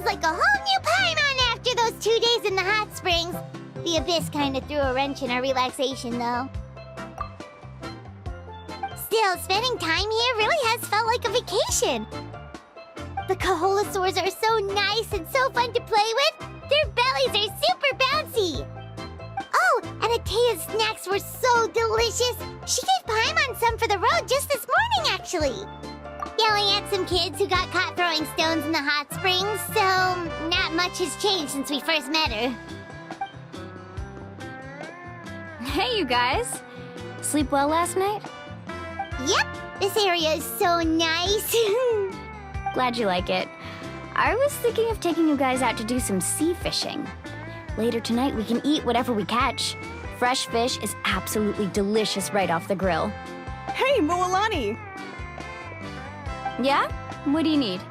like a whole new Paimon after those 2 days in the hot springs. The Abyss kind of threw a wrench in our relaxation, though. Still, spending time here really has felt like a vacation. The Kaholosaurs are so nice and so fun to play with. Their bellies are super bouncy. Oh, and Atea's snacks were so delicious. She gave Paimon some for the road just this morning, actually. Yelling at some kids who got caught throwing stones in the hot springs, so not much has changed since we first met her. Hey, you guys. Sleep well last night? Yep, this area is so nice. Glad you like it. I was thinking of taking you guys out to do some sea fishing. Later tonight, we can eat whatever we catch. Fresh fish is absolutely delicious right off the grill. Hey, Mualani! Yeah? What do you need?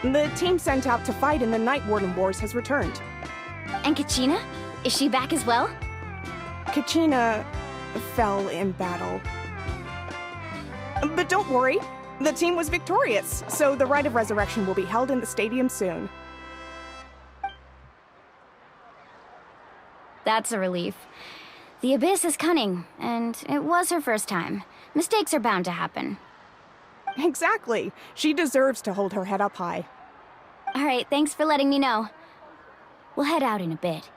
The team sent out to fight in the Night Warden Wars has returned. And Kachina? Is she back as well? Kachina fell in battle. But don't worry, the team was victorious, so the Rite of Resurrection will be held in the stadium soon. That's a relief. The Abyss is cunning, and it was her first time. Mistakes are bound to happen. Exactly. She deserves to hold her head up high. All right, thanks for letting me know. We'll head out in a bit.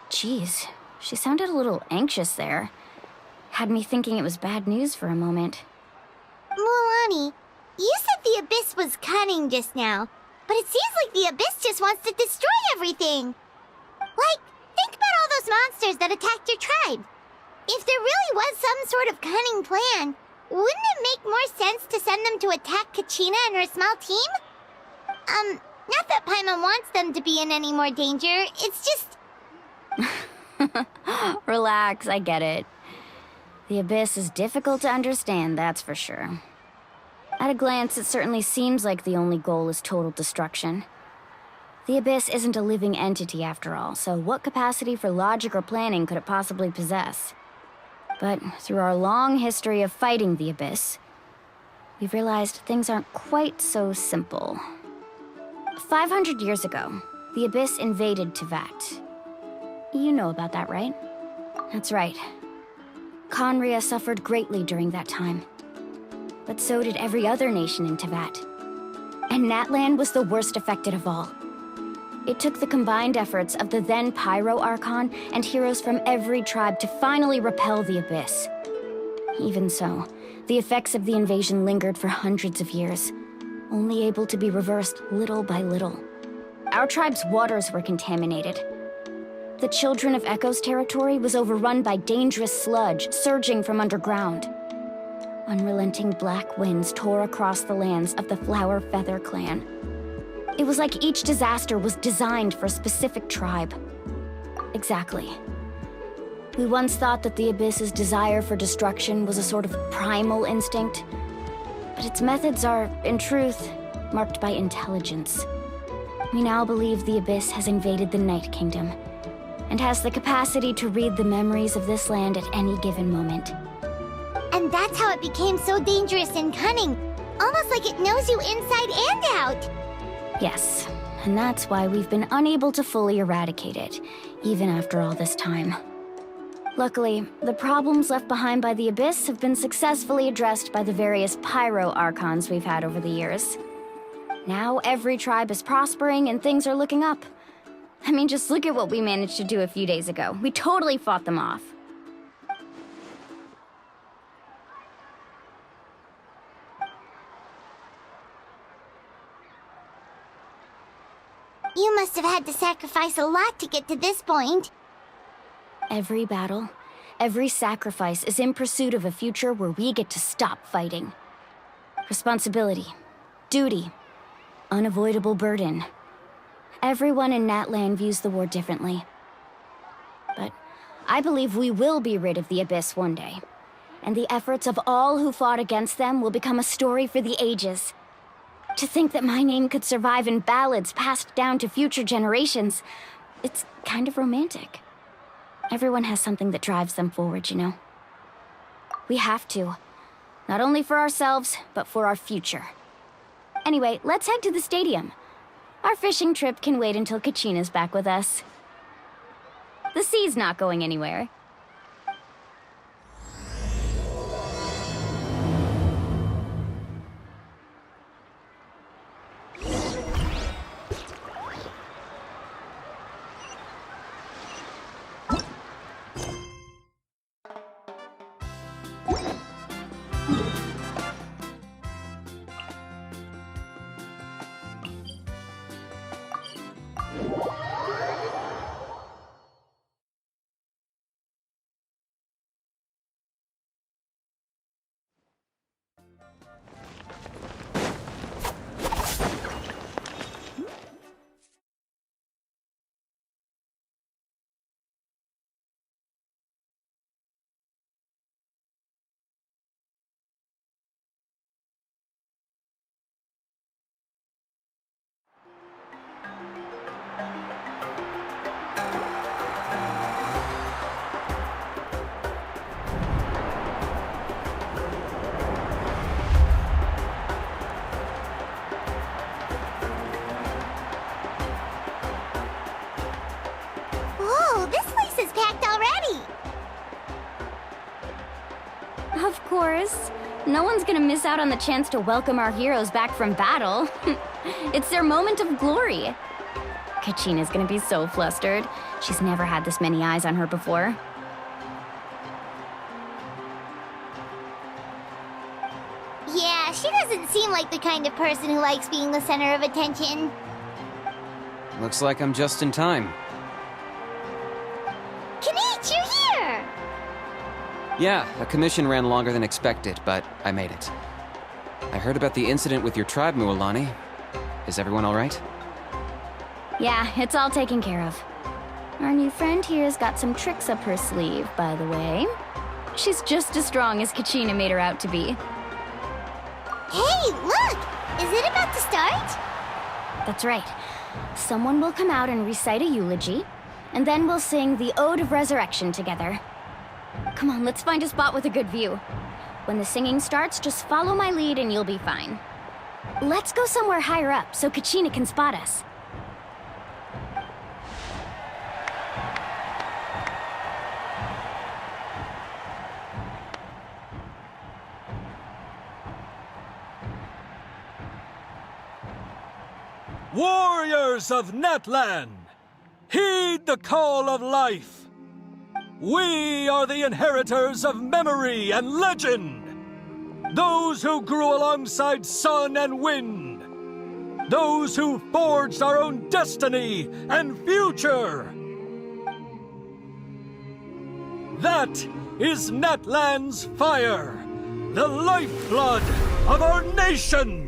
Jeez, she sounded a little anxious there. Had me thinking it was bad news for a moment. Mualani, you said the Abyss was cunning just now, but it seems like the Abyss just wants to destroy everything. Like, think about all those monsters that attacked your tribe. If there really was some sort of cunning plan, wouldn't it make more sense to send them to attack Kachina and her small team? Not that Paimon wants them to be in any more danger, it's just... Relax, I get it. The Abyss is difficult to understand, that's for sure. At a glance, it certainly seems like the only goal is total destruction. The Abyss isn't a living entity after all, so what capacity for logic or planning could it possibly possess? But through our long history of fighting the Abyss, we've realized things aren't quite so simple. 500 years ago, the Abyss invaded Teyvat. You know about that, right? That's right. Conria suffered greatly during that time. But so did every other nation in Teyvat. And Natlan was the worst affected of all. It took the combined efforts of the then Pyro Archon and heroes from every tribe to finally repel the Abyss. Even so, the effects of the invasion lingered for hundreds of years, only able to be reversed little by little. Our tribe's waters were contaminated. The Children of Echo's territory was overrun by dangerous sludge surging from underground. Unrelenting black winds tore across the lands of the Flower Feather clan. It was like each disaster was designed for a specific tribe. Exactly. We once thought that the Abyss's desire for destruction was a sort of primal instinct, but its methods are, in truth, marked by intelligence. We now believe the Abyss has invaded the Night Kingdom, and has the capacity to read the memories of this land at any given moment. And that's how it became so dangerous and cunning, almost like it knows you inside and out. Yes, and that's why we've been unable to fully eradicate it, even after all this time. Luckily, the problems left behind by the Abyss have been successfully addressed by the various Pyro Archons we've had over the years. Now every tribe is prospering and things are looking up. I mean, just look at what we managed to do a few days ago. We totally fought them off. You must have had to sacrifice a lot to get to this point. Every battle, every sacrifice is in pursuit of a future where we get to stop fighting. Responsibility, duty, unavoidable burden. Everyone in Natlan views the war differently. But I believe we will be rid of the Abyss one day. And the efforts of all who fought against them will become a story for the ages. To think that my name could survive in ballads passed down to future generations, it's kind of romantic. Everyone has something that drives them forward, you know? We have to. Not only for ourselves, but for our future. Anyway, let's head to the stadium. Our fishing trip can wait until Kachina's back with us. The sea's not going anywhere. Whoa, this place is packed already! Of course. No one's gonna miss out on the chance to welcome our heroes back from battle. It's their moment of glory. Kachina's gonna be so flustered. She's never had this many eyes on her before. Yeah, she doesn't seem like the kind of person who likes being the center of attention. Looks like I'm just in time. Kanich, you're here! Yeah, a commission ran longer than expected, but I made it. I heard about the incident with your tribe, Mualani. Is everyone all right? Yeah, it's all taken care of. Our new friend here's got some tricks up her sleeve, by the way. She's just as strong as Kachina made her out to be. Hey, look! Is it about to start? That's right. Someone will come out and recite a eulogy, and then we'll sing the Ode of Resurrection together. Come on, let's find a spot with a good view. When the singing starts, just follow my lead and you'll be fine. Let's go somewhere higher up so Kachina can spot us. Warriors of Natlan, heed the call of life. We are the inheritors of memory and legend. Those who grew alongside sun and wind. Those who forged our own destiny and future. That is Natlan's fire, the lifeblood of our nation.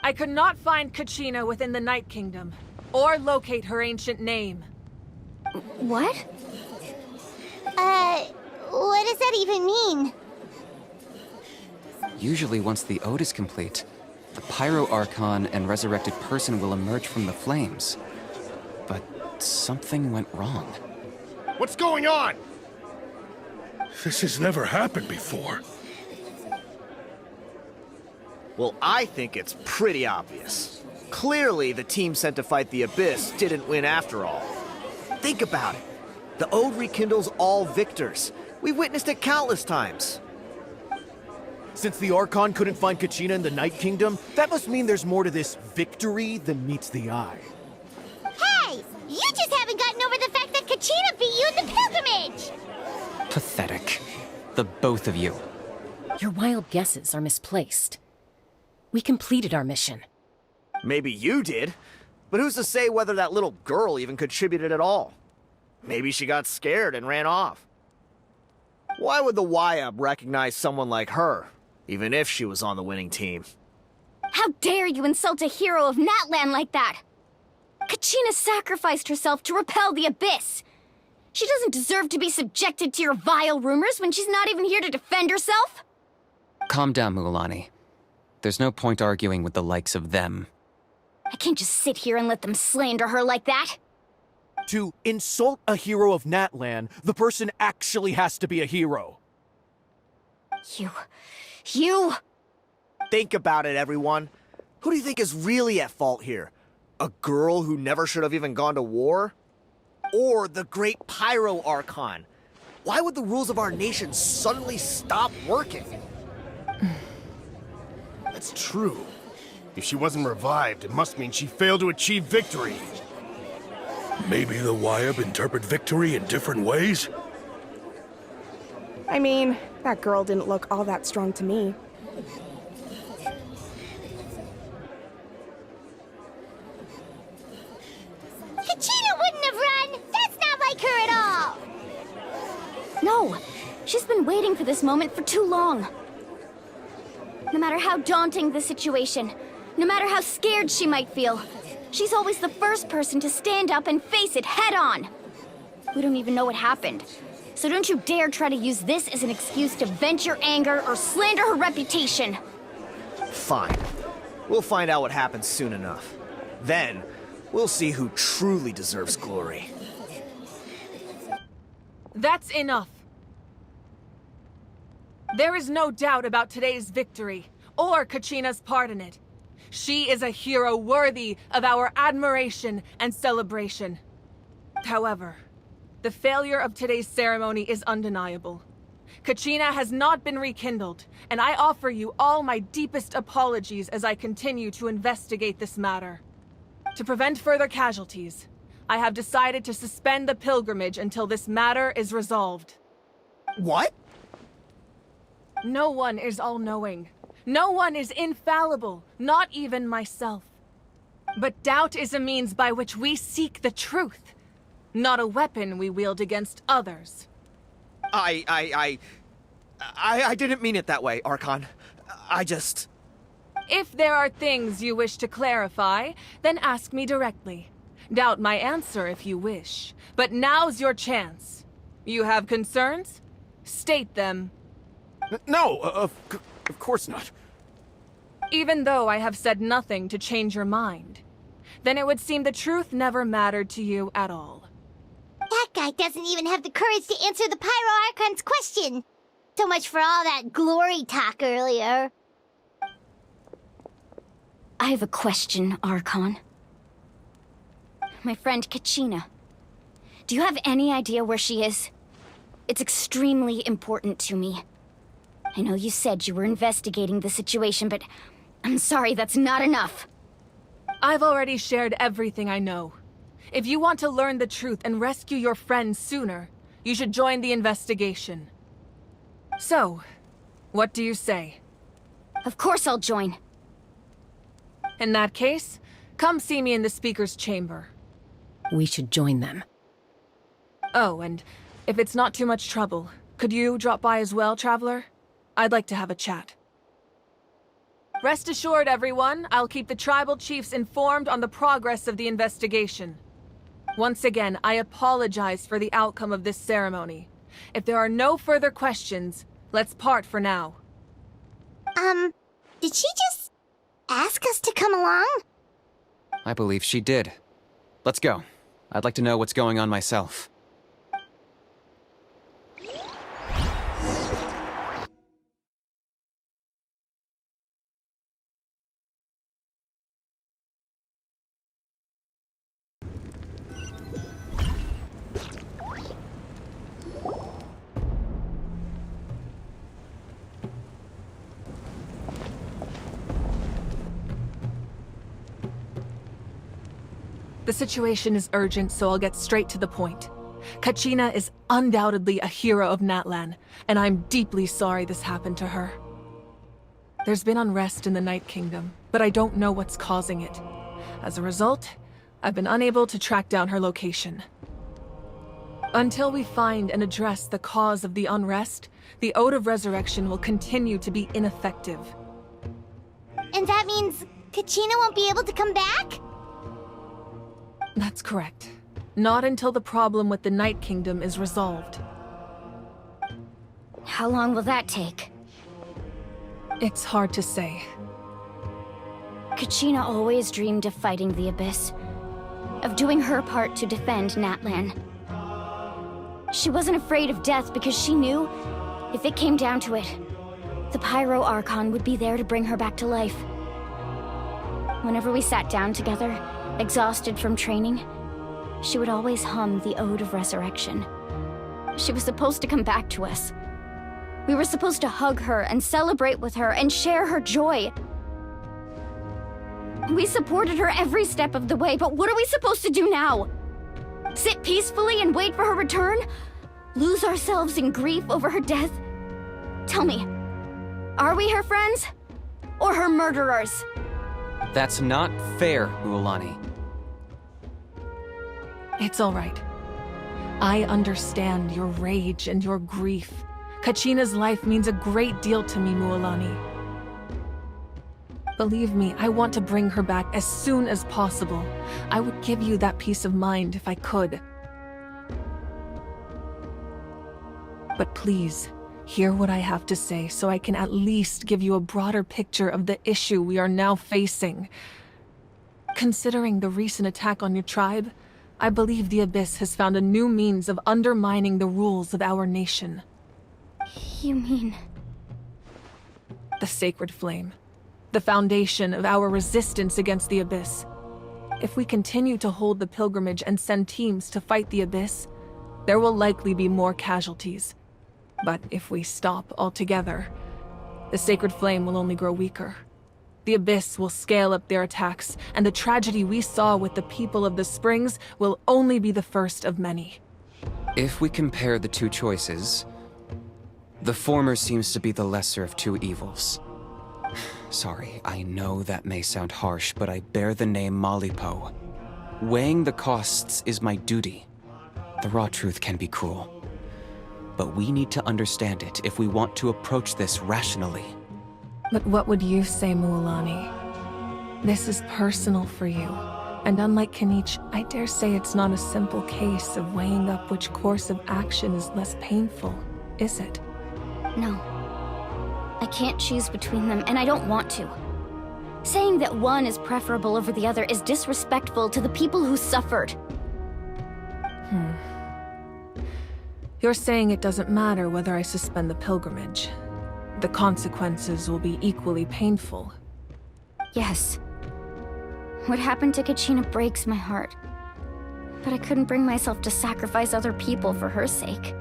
I could not find Kachina within the Night Kingdom, or locate her ancient name. What? What does that even mean? Usually once the ode is complete, the Pyro Archon and resurrected person will emerge from the flames. But something went wrong. What's going on? This has never happened before. Well, I think it's pretty obvious. Clearly, the team sent to fight the Abyss didn't win after all. Think about it. The Ode rekindles all victors. We witnessed it countless times. Since the Archon couldn't find Kachina in the Night Kingdom, that must mean there's more to this victory than meets the eye. Hey! You just haven't gotten over the fact that Kachina beat you in the pilgrimage! Pathetic. The both of you. Your wild guesses are misplaced. We completed our mission. Maybe you did, but who's to say whether that little girl even contributed at all? Maybe she got scared and ran off. Why would the YUB recognize someone like her, even if she was on the winning team? How dare you insult a hero of Natlan like that? Kachina sacrificed herself to repel the Abyss. She doesn't deserve to be subjected to your vile rumors when she's not even here to defend herself. Calm down, Mualani. There's no point arguing with the likes of them. I can't just sit here and let them slander her like that. To insult a hero of Natlan, the person actually has to be a hero. You... Think about it, everyone. Who do you think is really at fault here? A girl who never should have even gone to war? Or the great Pyro Archon? Why would the rules of our nation suddenly stop working? That's true. If she wasn't revived, it must mean she failed to achieve victory. Maybe the YUB interpret victory in different ways? I mean, that girl didn't look all that strong to me. Kachina wouldn't have run! That's not like her at all! No, she's been waiting for this moment for too long. No matter how daunting the situation, no matter how scared she might feel, she's always the first person to stand up and face it head on. We don't even know what happened, so don't you dare try to use this as an excuse to vent your anger or slander her reputation. Fine. We'll find out what happens soon enough. Then, we'll see who truly deserves glory. That's enough. There is no doubt about today's victory, or Kachina's part in it. She is a hero worthy of our admiration and celebration. However, the failure of today's ceremony is undeniable. Kachina has not been rekindled, and I offer you all my deepest apologies as I continue to investigate this matter. To prevent further casualties, I have decided to suspend the pilgrimage until this matter is resolved. What? No one is all-knowing. No one is infallible, not even myself. But doubt is a means by which we seek the truth, not a weapon we wield against others. I didn't mean it that way, Archon. I just... If there are things you wish to clarify, then ask me directly. Doubt my answer if you wish. But now's your chance. You have concerns? State them. No, of course not. Even though I have said nothing to change your mind, then it would seem the truth never mattered to you at all. That guy doesn't even have the courage to answer the Pyro Archon's question. So much for all that glory talk earlier. I have a question, Archon. My friend Kachina. Do you have any idea where she is? It's extremely important to me. I know you said you were investigating the situation, but I'm sorry, that's not enough. I've already shared everything I know. If you want to learn the truth and rescue your friend sooner, you should join the investigation. So, what do you say? Of course I'll join. In that case, come see me in the speaker's chamber. We should join them. Oh, and if it's not too much trouble, could you drop by as well, Traveler? I'd like to have a chat. Rest assured, everyone, I'll keep the tribal chiefs informed on the progress of the investigation. Once again, I apologize for the outcome of this ceremony. If there are no further questions, let's part for now. Did she just ask us to come along? I believe she did. Let's go. I'd like to know what's going on myself. The situation is urgent, so I'll get straight to the point. Kachina is undoubtedly a hero of Natlan, and I'm deeply sorry this happened to her. There's been unrest in the Night Kingdom, but I don't know what's causing it. As a result, I've been unable to track down her location. Until we find and address the cause of the unrest, the Ode of Resurrection will continue to be ineffective. And that means Kachina won't be able to come back? That's correct. Not until the problem with the Night Kingdom is resolved. How long will that take? It's hard to say. Kachina always dreamed of fighting the Abyss, of doing her part to defend Natlan. She wasn't afraid of death because she knew, if it came down to it, the Pyro Archon would be there to bring her back to life. Whenever we sat down together, exhausted from training, she would always hum the Ode of Resurrection. She was supposed to come back to us. We were supposed to hug her and celebrate with her and share her joy. We supported her every step of the way, but what are we supposed to do now? Sit peacefully and wait for her return? Lose ourselves in grief over her death? Tell me, are we her friends? Or her murderers? That's not fair, Mualani. It's all right. I understand your rage and your grief. Kachina's life means a great deal to me, Mualani. Believe me, I want to bring her back as soon as possible. I would give you that peace of mind if I could. But please, hear what I have to say so I can at least give you a broader picture of the issue we are now facing. Considering the recent attack on your tribe, I believe the Abyss has found a new means of undermining the rules of our nation. You mean... The Sacred Flame. The foundation of our resistance against the Abyss. If we continue to hold the pilgrimage and send teams to fight the Abyss, there will likely be more casualties. But if we stop altogether, the Sacred Flame will only grow weaker. The Abyss will scale up their attacks, and the tragedy we saw with the people of the Springs will only be the first of many. If we compare the two choices, the former seems to be the lesser of two evils. Sorry, I know that may sound harsh, but I bear the name Malipo. Weighing the costs is my duty. The raw truth can be cruel. But we need to understand it if we want to approach this rationally. But what would you say, Mualani? This is personal for you. And unlike Kanich, I dare say it's not a simple case of weighing up which course of action is less painful, is it? No. I can't choose between them, and I don't want to. Saying that one is preferable over the other is disrespectful to the people who suffered. You're saying it doesn't matter whether I suspend the pilgrimage. The consequences will be equally painful. Yes. What happened to Kachina breaks my heart. But I couldn't bring myself to sacrifice other people for her sake.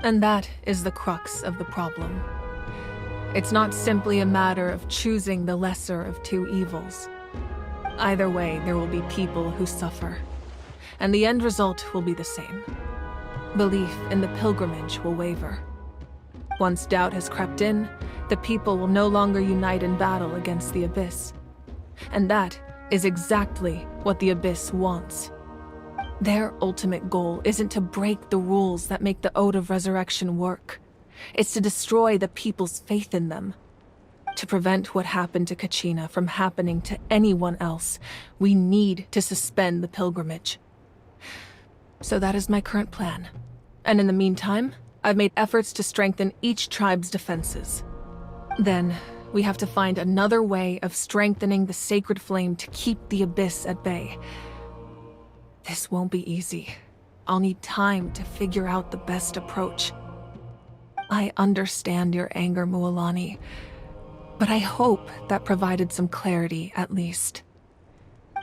And that is the crux of the problem. It's not simply a matter of choosing the lesser of two evils. Either way, there will be people who suffer. And the end result will be the same. Belief in the pilgrimage will waver. Once doubt has crept in, the people will no longer unite in battle against the Abyss. And that is exactly what the Abyss wants. Their ultimate goal isn't to break the rules that make the Ode of Resurrection work. It's to destroy the people's faith in them. To prevent what happened to Kachina from happening to anyone else, we need to suspend the pilgrimage. So that is my current plan. And in the meantime, I've made efforts to strengthen each tribe's defenses. Then, we have to find another way of strengthening the sacred flame to keep the Abyss at bay. This won't be easy. I'll need time to figure out the best approach. I understand your anger, Mualani, but I hope that provided some clarity, at least.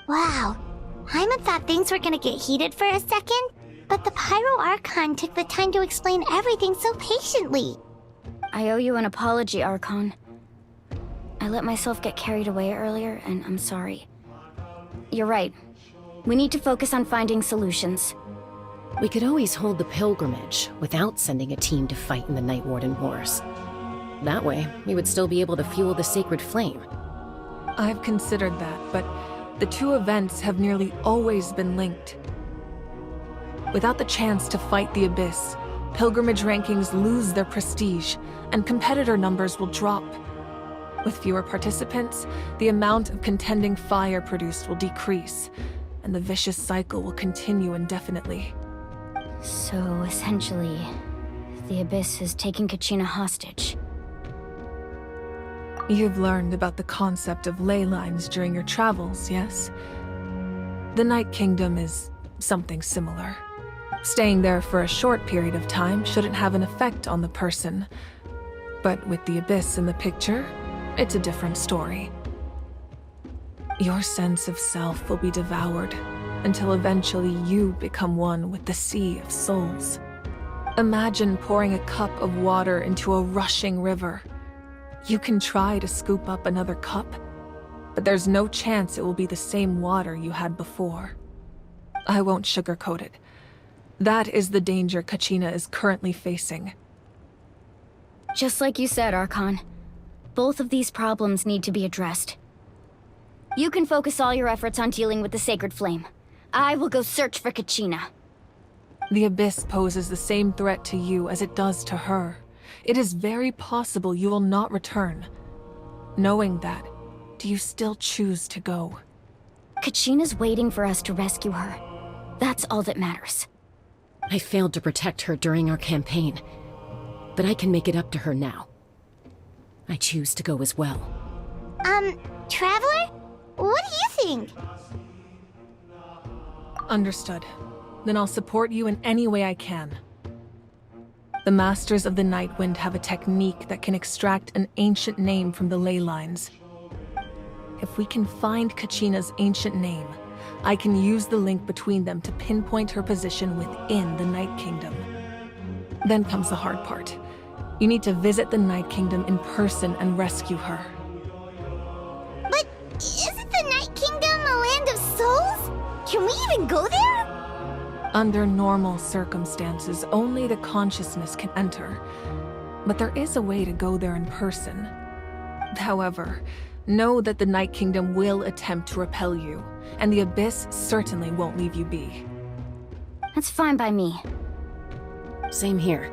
Wow. Hyman thought things were gonna get heated for a second, but the Pyro Archon took the time to explain everything so patiently. I owe you an apology, Archon. I let myself get carried away earlier, and I'm sorry. You're right. We need to focus on finding solutions. We could always hold the pilgrimage without sending a team to fight in the Night Warden Wars. That way, we would still be able to fuel the sacred flame. I've considered that, but the two events have nearly always been linked. Without the chance to fight the Abyss, pilgrimage rankings lose their prestige, and competitor numbers will drop. With fewer participants, the amount of contending fire produced will decrease, and the vicious cycle will continue indefinitely. So, essentially, the Abyss is taking Kachina hostage. You've learned about the concept of ley lines during your travels, yes? The Night Kingdom is something similar. Staying there for a short period of time shouldn't have an effect on the person. But with the Abyss in the picture, it's a different story. Your sense of self will be devoured until eventually you become one with the Sea of Souls. Imagine pouring a cup of water into a rushing river. You can try to scoop up another cup, but there's no chance it will be the same water you had before. I won't sugarcoat it. That is the danger Kachina is currently facing. Just like you said, Archon. Both of these problems need to be addressed. You can focus all your efforts on dealing with the Sacred Flame. I will go search for Kachina. The Abyss poses the same threat to you as it does to her. It is very possible you will not return. Knowing that, do you still choose to go? Kachina's waiting for us to rescue her. That's all that matters. I failed to protect her during our campaign, but I can make it up to her now. I choose to go as well. Traveler? What do you think? Understood. Then I'll support you in any way I can. The Masters of the Night Wind have a technique that can extract an ancient name from the ley lines. If we can find Kachina's ancient name, I can use the link between them to pinpoint her position within the Night Kingdom. Then comes the hard part. You need to visit the Night Kingdom in person and rescue her. But isn't the Night Kingdom a land of souls? Can we even go there? Under normal circumstances, only the consciousness can enter. But there is a way to go there in person. However, know that the Night Kingdom will attempt to repel you, and the Abyss certainly won't leave you be. That's fine by me. Same here.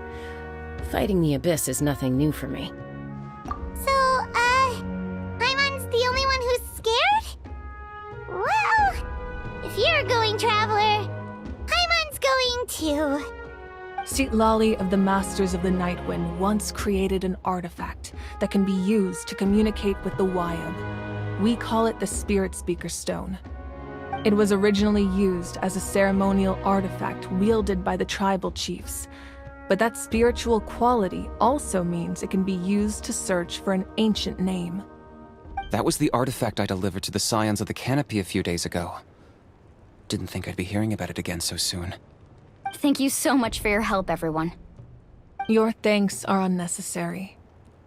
Fighting the Abyss is nothing new for me. So, Hyman's the only one who's scared? Well, if you're going, Traveler, Hyman's going too. Sitlali of the Masters of the Nightwind once created an artifact that can be used to communicate with the Wyab. We call it the Spirit Speaker Stone. It was originally used as a ceremonial artifact wielded by the tribal chiefs, but that spiritual quality also means it can be used to search for an ancient name. That was the artifact I delivered to the Scions of the Canopy a few days ago. Didn't think I'd be hearing about it again so soon. Thank you so much for your help, everyone. Your thanks are unnecessary.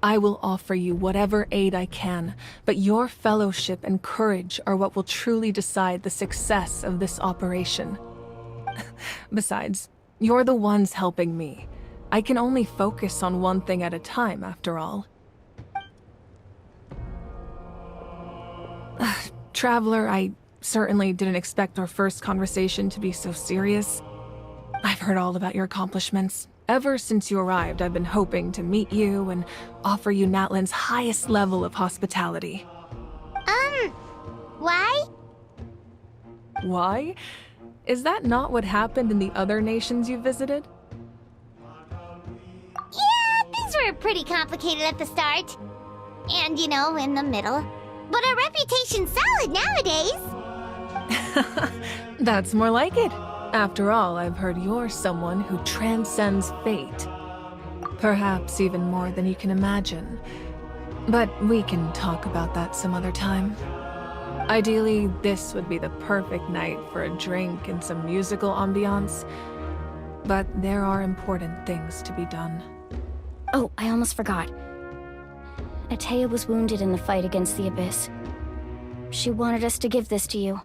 I will offer you whatever aid I can, but your fellowship and courage are what will truly decide the success of this operation. Besides, you're the ones helping me. I can only focus on one thing at a time, after all. Traveler, I certainly didn't expect our first conversation to be so serious. I've heard all about your accomplishments. Ever since you arrived, I've been hoping to meet you and offer you Natlan's highest level of hospitality. Why? Why? Is that not what happened in the other nations you visited? Yeah, things were pretty complicated at the start. and, in the middle. But our reputation's solid nowadays. That's more like it. After all, I've heard you're someone who transcends fate. Perhaps even more than you can imagine. But we can talk about that some other time. Ideally, this would be the perfect night for a drink and some musical ambiance. But there are important things to be done. Oh, I almost forgot. Atea was wounded in the fight against the Abyss. She wanted us to give this to you.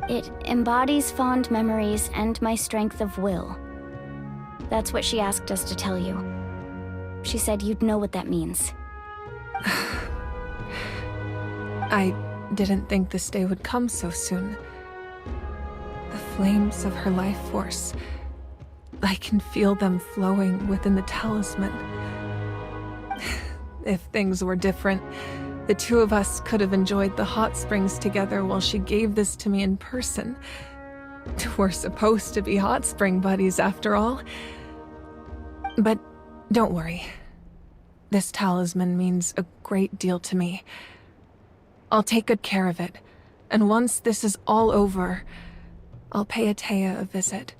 It embodies fond memories and my strength of will. That's what she asked us to tell you. She said you'd know what that means. I didn't think this day would come so soon. The flames of her life force. I can feel them flowing within the talisman. If things were different, the two of us could have enjoyed the hot springs together while she gave this to me in person. We're supposed to be hot spring buddies after all. But don't worry. This talisman means a great deal to me. I'll take good care of it, and once this is all over, I'll pay Atea a visit.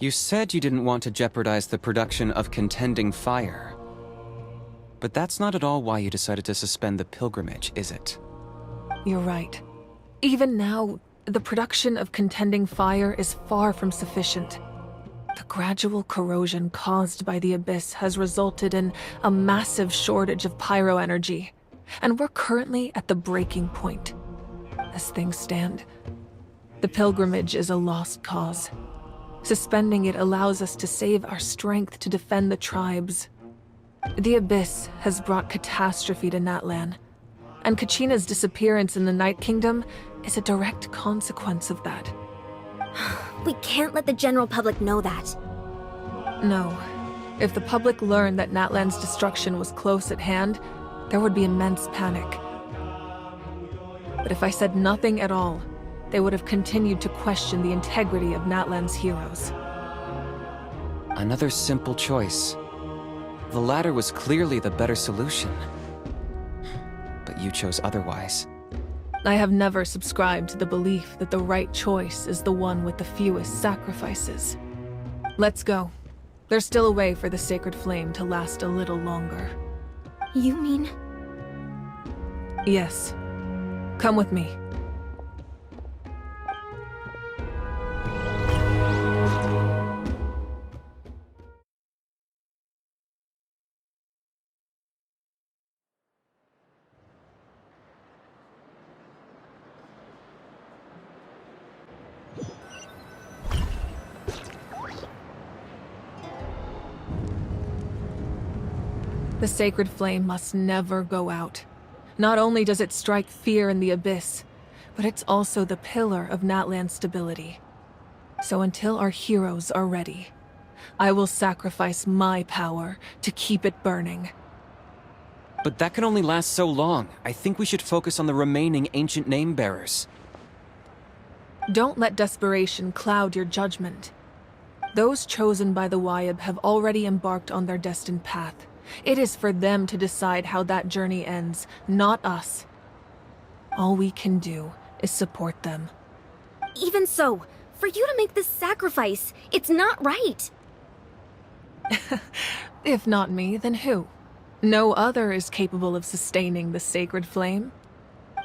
You said you didn't want to jeopardize the production of Contending Fire. But that's not at all why you decided to suspend the pilgrimage, is it? You're right. Even now, the production of Contending Fire is far from sufficient. The gradual corrosion caused by the Abyss has resulted in a massive shortage of pyro energy, and we're currently at the breaking point. As things stand, the pilgrimage is a lost cause. Suspending it allows us to save our strength to defend the tribes. The Abyss has brought catastrophe to Natlan, and Kachina's disappearance in the Night Kingdom is a direct consequence of that. We can't let the general public know that. No. If the public learned that Natlan's destruction was close at hand, there would be immense panic. But if I said nothing at all, they would have continued to question the integrity of Natlan's heroes. Another simple choice. The latter was clearly the better solution. But you chose otherwise. I have never subscribed to the belief that the right choice is the one with the fewest sacrifices. Let's go. There's still a way for the sacred flame to last a little longer. You mean? Yes. Come with me. The sacred flame must never go out. Not only does it strike fear in the Abyss, but it's also the pillar of Natlan's stability. So until our heroes are ready, I will sacrifice my power to keep it burning. But that can only last so long. I think we should focus on the remaining ancient name-bearers. Don't let desperation cloud your judgment. Those chosen by the Wyab have already embarked on their destined path. It is for them to decide how that journey ends, not us. All we can do is support them. Even so, for you to make this sacrifice, it's not right. If not me, then who? No other is capable of sustaining the sacred flame.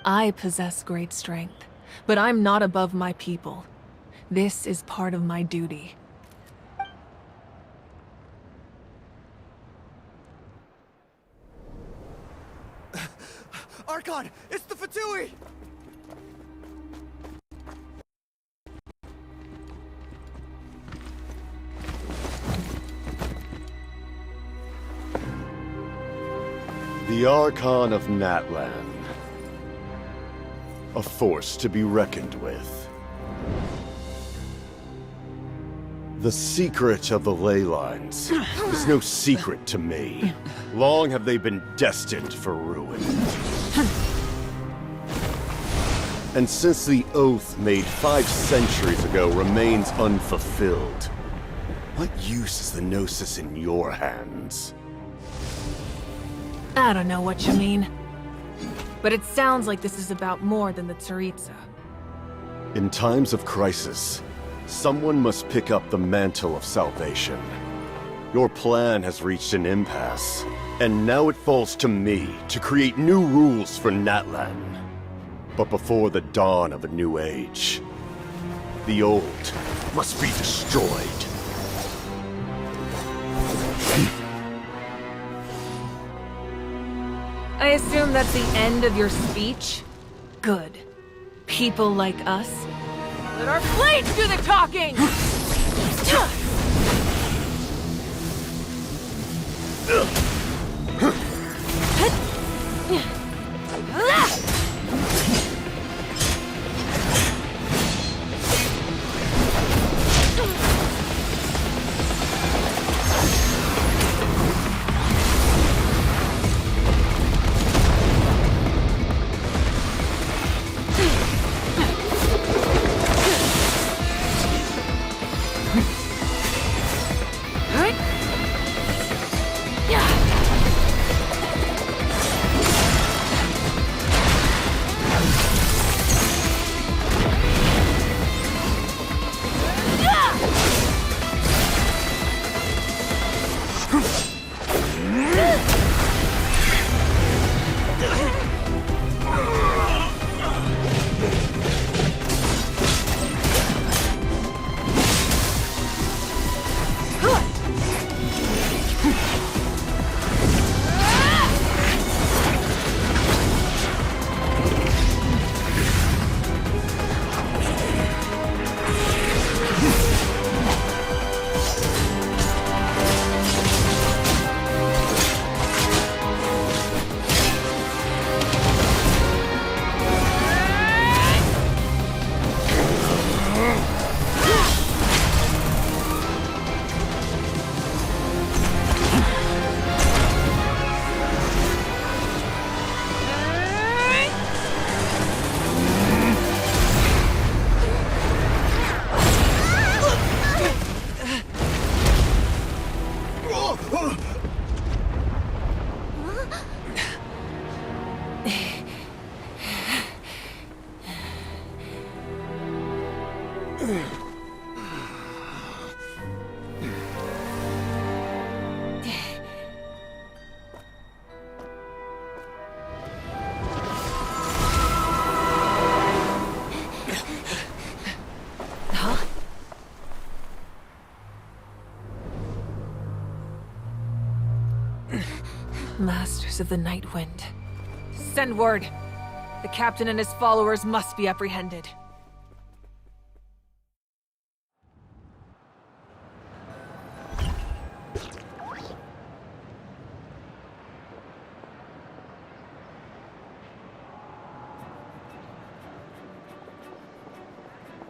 I possess great strength, but I'm not above my people. This is part of my duty. Archon! It's the Fatui! The Archon of Natlan. A force to be reckoned with. The secret of the ley lines is no secret to me. Long have they been destined for ruin. And since the oath made 5 centuries ago remains unfulfilled, What use is the Gnosis in your hands? I don't know what you mean. But it sounds like this is about more than the Tsaritsa. In times of crisis, someone must pick up the mantle of salvation. Your plan has reached an impasse, and now it falls to me to create new rules for Natlan. But before the dawn of a new age, the old must be destroyed. I assume that's the end of your speech? Good. People like us. Let our blades do the talking! Masters of the Night Wind. Send word. The captain and his followers must be apprehended.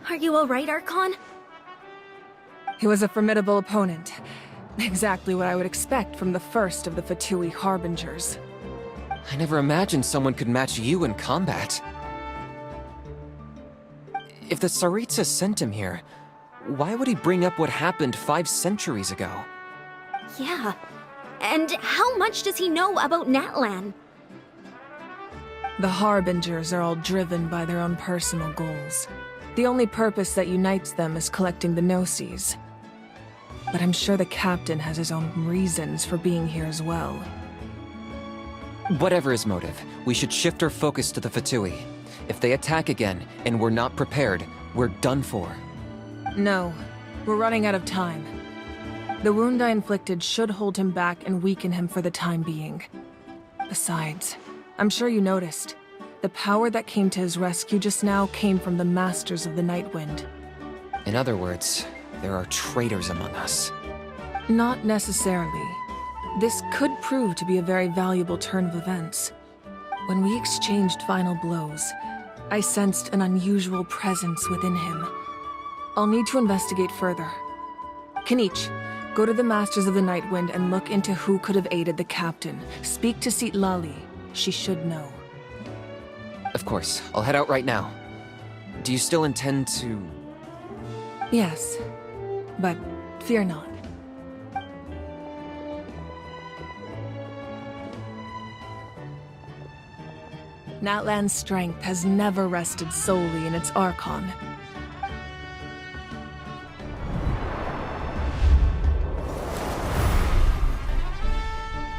Are you alright, Archon? He was a formidable opponent. Exactly what I would expect from the first of the Fatui Harbingers. I never imagined someone could match you in combat. If the Tsaritsa sent him here, why would he bring up what happened 5 centuries ago? Yeah. And how much does he know about Natlan? The Harbingers are all driven by their own personal goals. The only purpose that unites them is collecting the Gnosis. But I'm sure the captain has his own reasons for being here as well. Whatever his motive, we should shift our focus to the Fatui. If they attack again, and we're not prepared, we're done for. No, we're running out of time. The wound I inflicted should hold him back and weaken him for the time being. Besides, I'm sure you noticed, the power that came to his rescue just now came from the Masters of the Night Wind. In other words, there are traitors among us. Not necessarily. This could prove to be a very valuable turn of events. When we exchanged final blows, I sensed an unusual presence within him. I'll need to investigate further. Kenichi, go to the Masters of the Night Wind and look into who could have aided the captain. Speak to Citlali. She should know. Of course, I'll head out right now. Do you still intend to... Yes, but fear not. Natlan's strength has never rested solely in its Archon.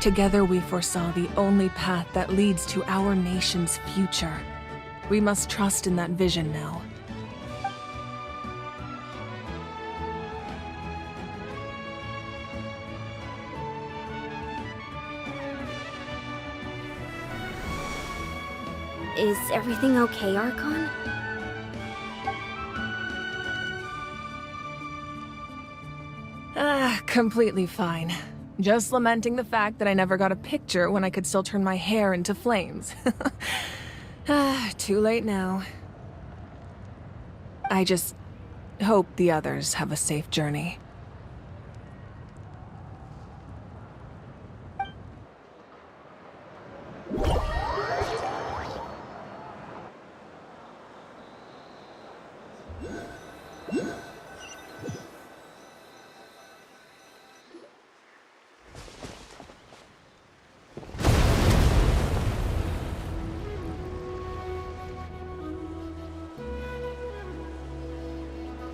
Together we foresaw the only path that leads to our nation's future. We must trust in that vision now. Is everything okay, Archon? Completely fine. Just lamenting the fact that I never got a picture when I could still turn my hair into flames. Too late now. I just hope the others have a safe journey.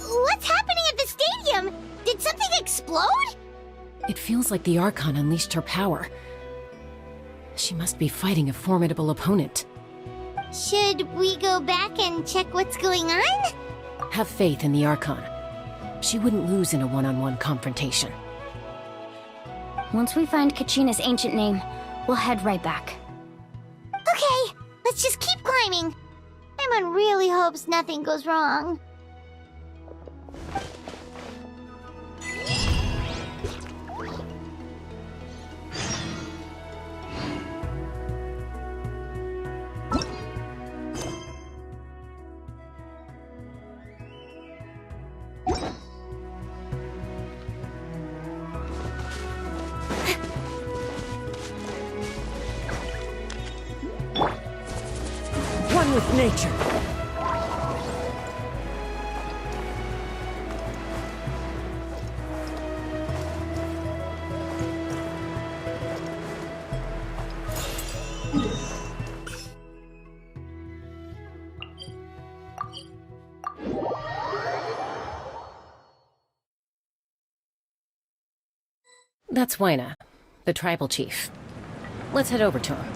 What's happening at the stadium? Did something explode? It feels like the Archon unleashed her power. She must be fighting a formidable opponent. Should we go back and check what's going on? Have faith in the Archon. She wouldn't lose in a one-on-one confrontation. Once we find Kachina's ancient name, we'll head right back. Okay, let's just keep climbing. Everyone really hopes nothing goes wrong. One with nature. That's Waina, the tribal chief. Let's head over to him.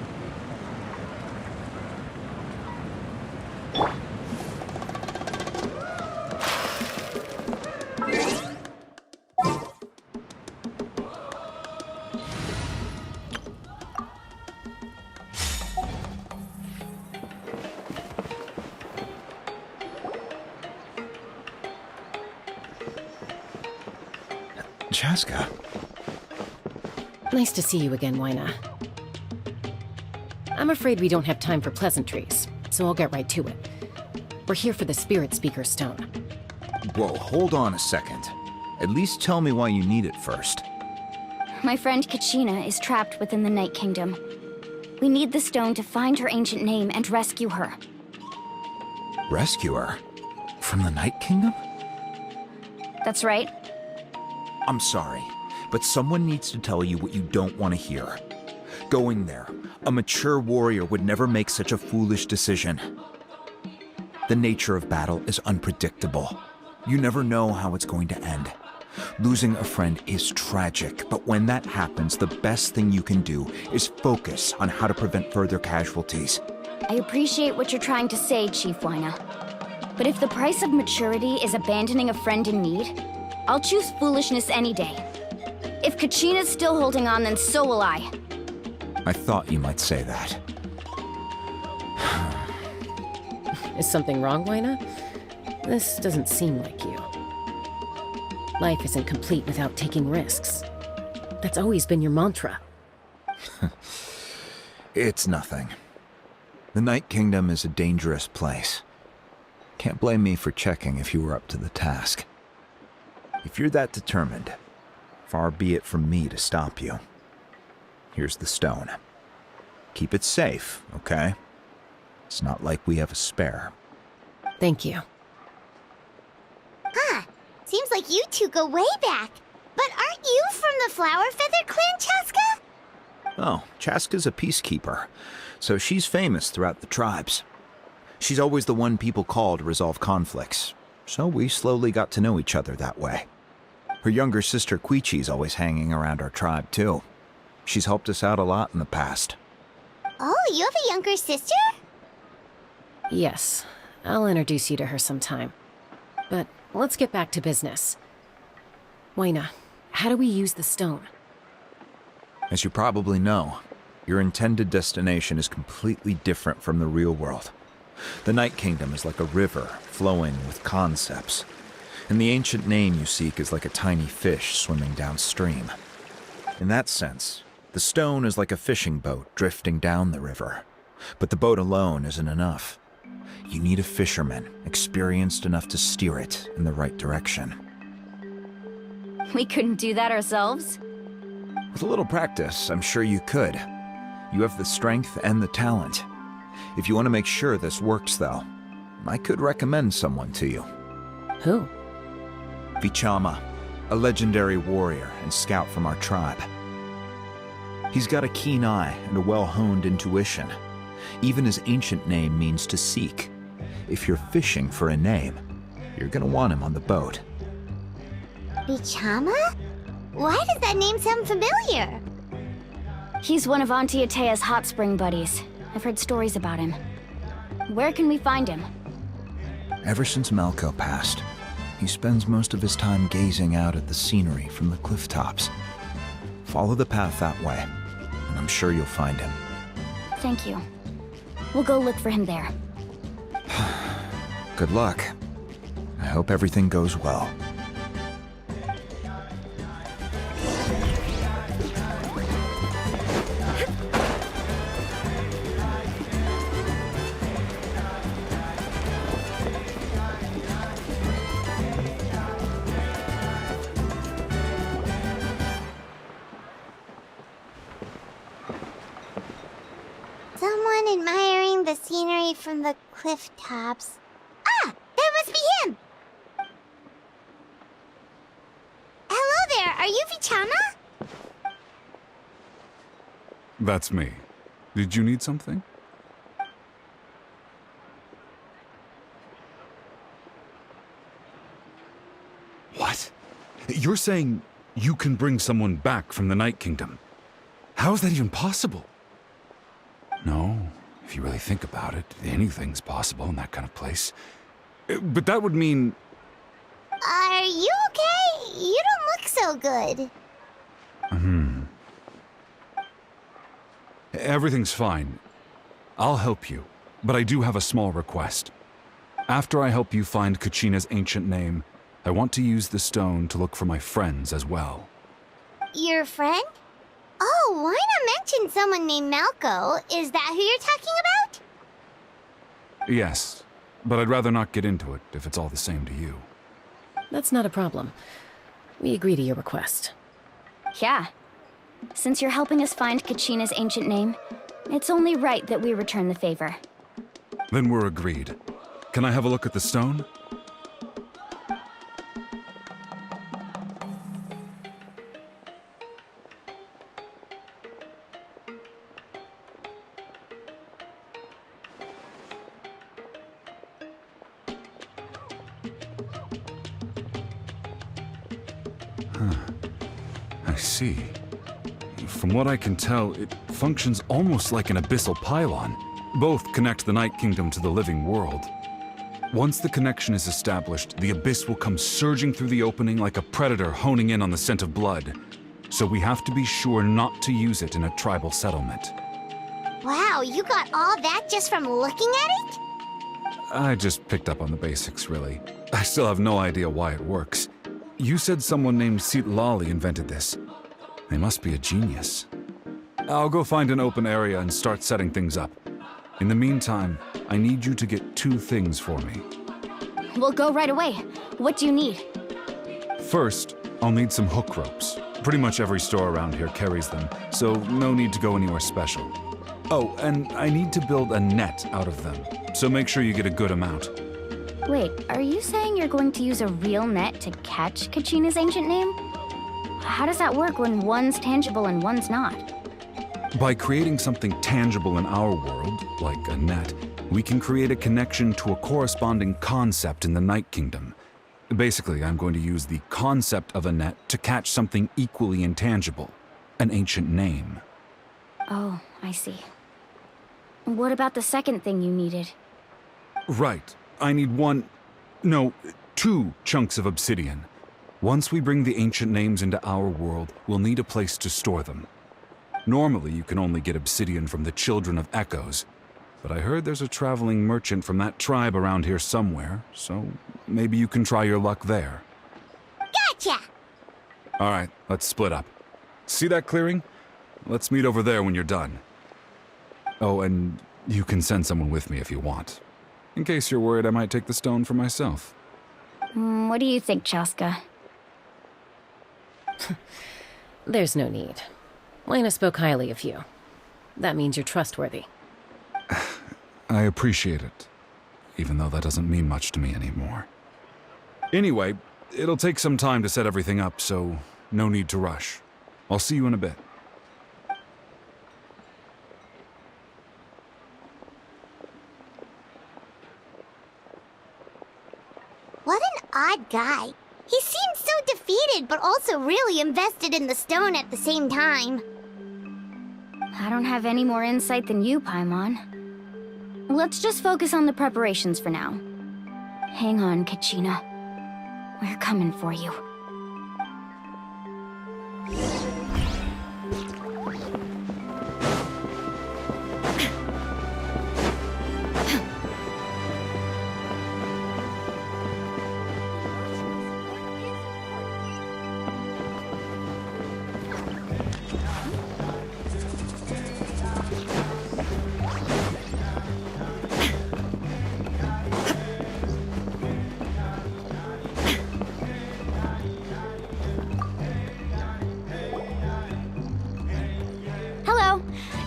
Chaska. Nice to see you again, Waina. I'm afraid we don't have time for pleasantries, so I'll get right to it. We're here for the Spirit Speaker's Stone. Whoa, hold on a second. At least tell me why you need it first. My friend Kachina is trapped within the Night Kingdom. We need the stone to find her ancient name and rescue her. Rescue her? From the Night Kingdom? That's right. I'm sorry, but someone needs to tell you what you don't want to hear. Going there, a mature warrior would never make such a foolish decision. The nature of battle is unpredictable. You never know how it's going to end. Losing a friend is tragic, but when that happens, the best thing you can do is focus on how to prevent further casualties. I appreciate what you're trying to say, Chief Waina. But if the price of maturity is abandoning a friend in need, I'll choose foolishness any day. If Kachina's still holding on, then so will I. I thought you might say that. Is something wrong, Waina? This doesn't seem like you. Life isn't complete without taking risks. That's always been your mantra. It's nothing. The Night Kingdom is a dangerous place. Can't blame me for checking if you were up to the task. If you're that determined, far be it from me to stop you. Here's the stone. Keep it safe, okay? It's not like we have a spare. Thank you. Huh. Seems like you two go way back. But aren't you from the Flower Feather clan, Chaska? Oh, Chaska's a peacekeeper, so she's famous throughout the tribes. She's always the one people call to resolve conflicts, so we slowly got to know each other that way. Her younger sister Quichi's always hanging around our tribe, too. She's helped us out a lot in the past. Oh, you have a younger sister? Yes, I'll introduce you to her sometime. But let's get back to business. Wayna, how do we use the stone? As you probably know, your intended destination is completely different from the real world. The Night Kingdom is like a river flowing with concepts, and the ancient name you seek is like a tiny fish swimming downstream. In that sense, the stone is like a fishing boat drifting down the river, but the boat alone isn't enough. You need a fisherman experienced enough to steer it in the right direction. We couldn't do that ourselves? With a little practice, I'm sure you could. You have the strength and the talent. If you want to make sure this works, though, I could recommend someone to you. Who? Vichama, a legendary warrior and scout from our tribe. He's got a keen eye and a well-honed intuition. Even his ancient name means to seek. If you're fishing for a name, you're gonna want him on the boat. Vichama? Why does that name sound familiar? He's one of Auntie Atea's hot spring buddies. I've heard stories about him. Where can we find him? Ever since Malco passed, he spends most of his time gazing out at the scenery from the cliff tops. Follow the path that way, and I'm sure you'll find him. Thank you. We'll go look for him there. Good luck. I hope everything goes well. Someone admiring the scenery from the cliff tops. Ah! That must be him! Hello there, are you Vichama? That's me. Did you need something? What? You're saying you can bring someone back from the Night Kingdom? How is that even possible? No, if you really think about it, anything's possible in that kind of place. But that would mean... Are you okay? You don't look so good. Everything's fine. I'll help you, but I do have a small request. After I help you find Kachina's ancient name, I want to use the stone to look for my friends as well. Your friend? Oh, why not mention someone named Malco? Is that who you're talking about? Yes, but I'd rather not get into it if it's all the same to you. That's not a problem. We agree to your request. Yeah. Since you're helping us find Kachina's ancient name, it's only right that we return the favor. Then we're agreed. Can I have a look at the stone? I see. From what I can tell, it functions almost like an abyssal pylon. Both connect the Night Kingdom to the living world. Once the connection is established, the abyss will come surging through the opening like a predator honing in on the scent of blood. So we have to be sure not to use it in a tribal settlement. Wow, you got all that just from looking at it? I just picked up on the basics, really. I still have no idea why it works. You said someone named Sitlali invented this. They must be a genius. I'll go find an open area and start setting things up. In the meantime, I need you to get 2 things for me. We'll go right away. What do you need? First, I'll need some hook ropes. Pretty much every store around here carries them, so no need to go anywhere special. Oh, and I need to build a net out of them, so make sure you get a good amount. Wait, are you saying you're going to use a real net to catch Kachina's ancient name? How does that work when one's tangible and one's not? By creating something tangible in our world, like a net, we can create a connection to a corresponding concept in the Night Kingdom. Basically, I'm going to use the concept of a net to catch something equally intangible, an ancient name. Oh, I see. What about the second thing you needed? Right. I need two chunks of obsidian. Once we bring the ancient names into our world, we'll need a place to store them. Normally, you can only get obsidian from the Children of Echoes, but I heard there's a traveling merchant from that tribe around here somewhere, so maybe you can try your luck there. Gotcha! All right, let's split up. See that clearing? Let's meet over there when you're done. Oh, and you can send someone with me if you want. In case you're worried I might take the stone for myself. What do you think, Chaska? There's no need. Lena spoke highly of you. That means you're trustworthy. I appreciate it, even though that doesn't mean much to me anymore. Anyway, it'll take some time to set everything up, so no need to rush. I'll see you in a bit. What an odd guy. He seems so defeated, but also really invested in the stone at the same time. I don't have any more insight than you, Paimon. Let's just focus on the preparations for now. Hang on, Kachina. We're coming for you.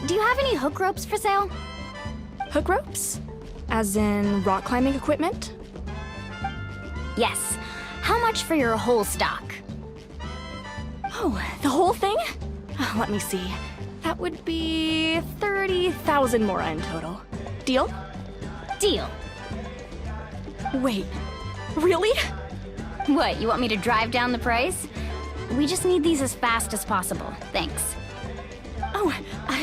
Do you have any hook ropes for sale? Hook ropes? As in rock climbing equipment? Yes. How much for your whole stock? Oh, the whole thing? Let me see. That would be 30,000 mora in total. Deal? Deal. Wait, really? What, you want me to drive down the price? We just need these as fast as possible. Thanks. Oh,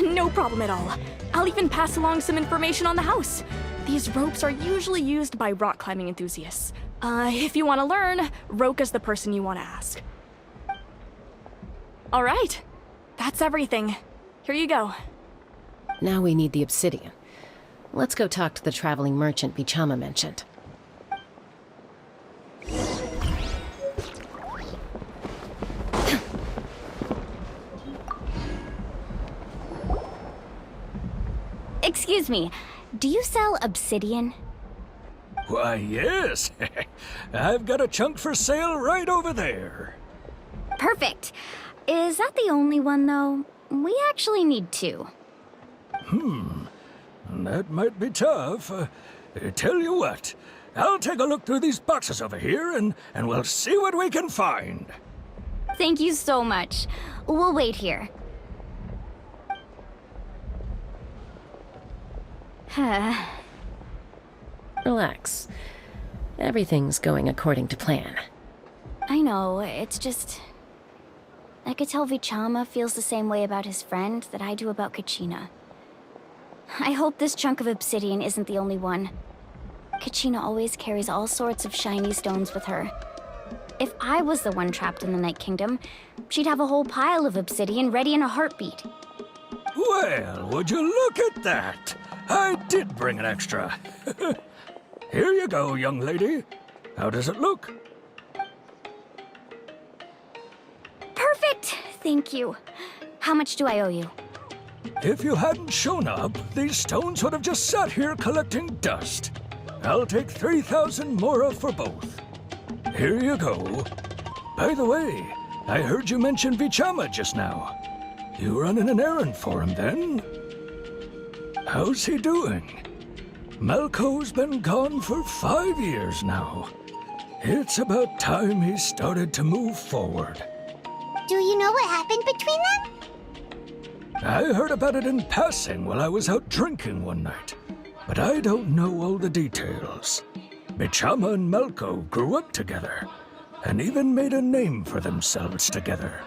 no problem at all. I'll even pass along some information on the house. These ropes are usually used by rock climbing enthusiasts. If you want to learn, Roka's the person you want to ask. All right, that's everything. Here you go. Now we need the obsidian. Let's go talk to the traveling merchant Bichama mentioned. Excuse me, do you sell obsidian? Why, yes. I've got a chunk for sale right over there. Perfect. Is that the only one, though? We actually need two. That might be tough. Tell you what, I'll take a look through these boxes over here, and we'll see what we can find. Thank you so much. We'll wait here. Relax. Everything's going according to plan. I know, it's just... I could tell Vichama feels the same way about his friend that I do about Kachina. I hope this chunk of obsidian isn't the only one. Kachina always carries all sorts of shiny stones with her. If I was the one trapped in the Night Kingdom, she'd have a whole pile of obsidian ready in a heartbeat. Well, would you look at that? I did bring an extra. Here you go, young lady. How does it look? Perfect! Thank you. How much do I owe you? If you hadn't shown up, these stones would have just sat here collecting dust. I'll take 3,000 mora for both. Here you go. By the way, I heard you mention Vichama just now. You running an errand for him, then? How's he doing? Malco's been gone for 5 years now. It's about time he started to move forward. Do you know what happened between them? I heard about it in passing while I was out drinking one night, but I don't know all the details. Bichama and Malko grew up together, and even made a name for themselves together.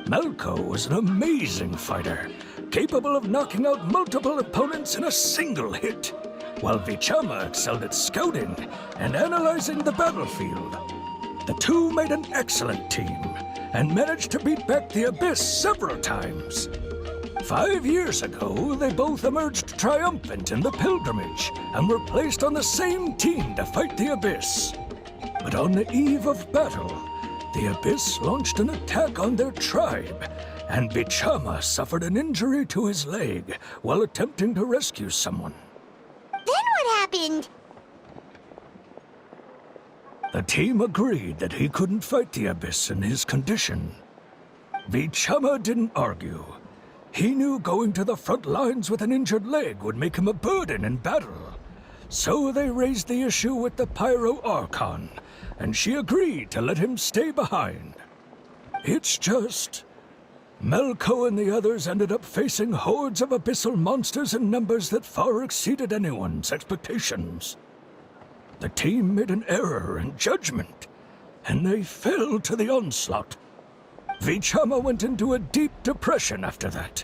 Malko was an amazing fighter, capable of knocking out multiple opponents in a single hit, while Bichama excelled at scouting and analyzing the battlefield. The two made an excellent team, and managed to beat back the Abyss several times. 5 years ago, they both emerged triumphant in the pilgrimage and were placed on the same team to fight the Abyss. But on the eve of battle, the Abyss launched an attack on their tribe, and Bichama suffered an injury to his leg while attempting to rescue someone. Then what happened? The team agreed that he couldn't fight the Abyss in his condition. Bichama didn't argue. He knew going to the front lines with an injured leg would make him a burden in battle. So they raised the issue with the Pyro Archon, and she agreed to let him stay behind. It's just... Malko and the others ended up facing hordes of abyssal monsters in numbers that far exceeded anyone's expectations. The team made an error in judgment, and they fell to the onslaught. Bichama went into a deep depression after that.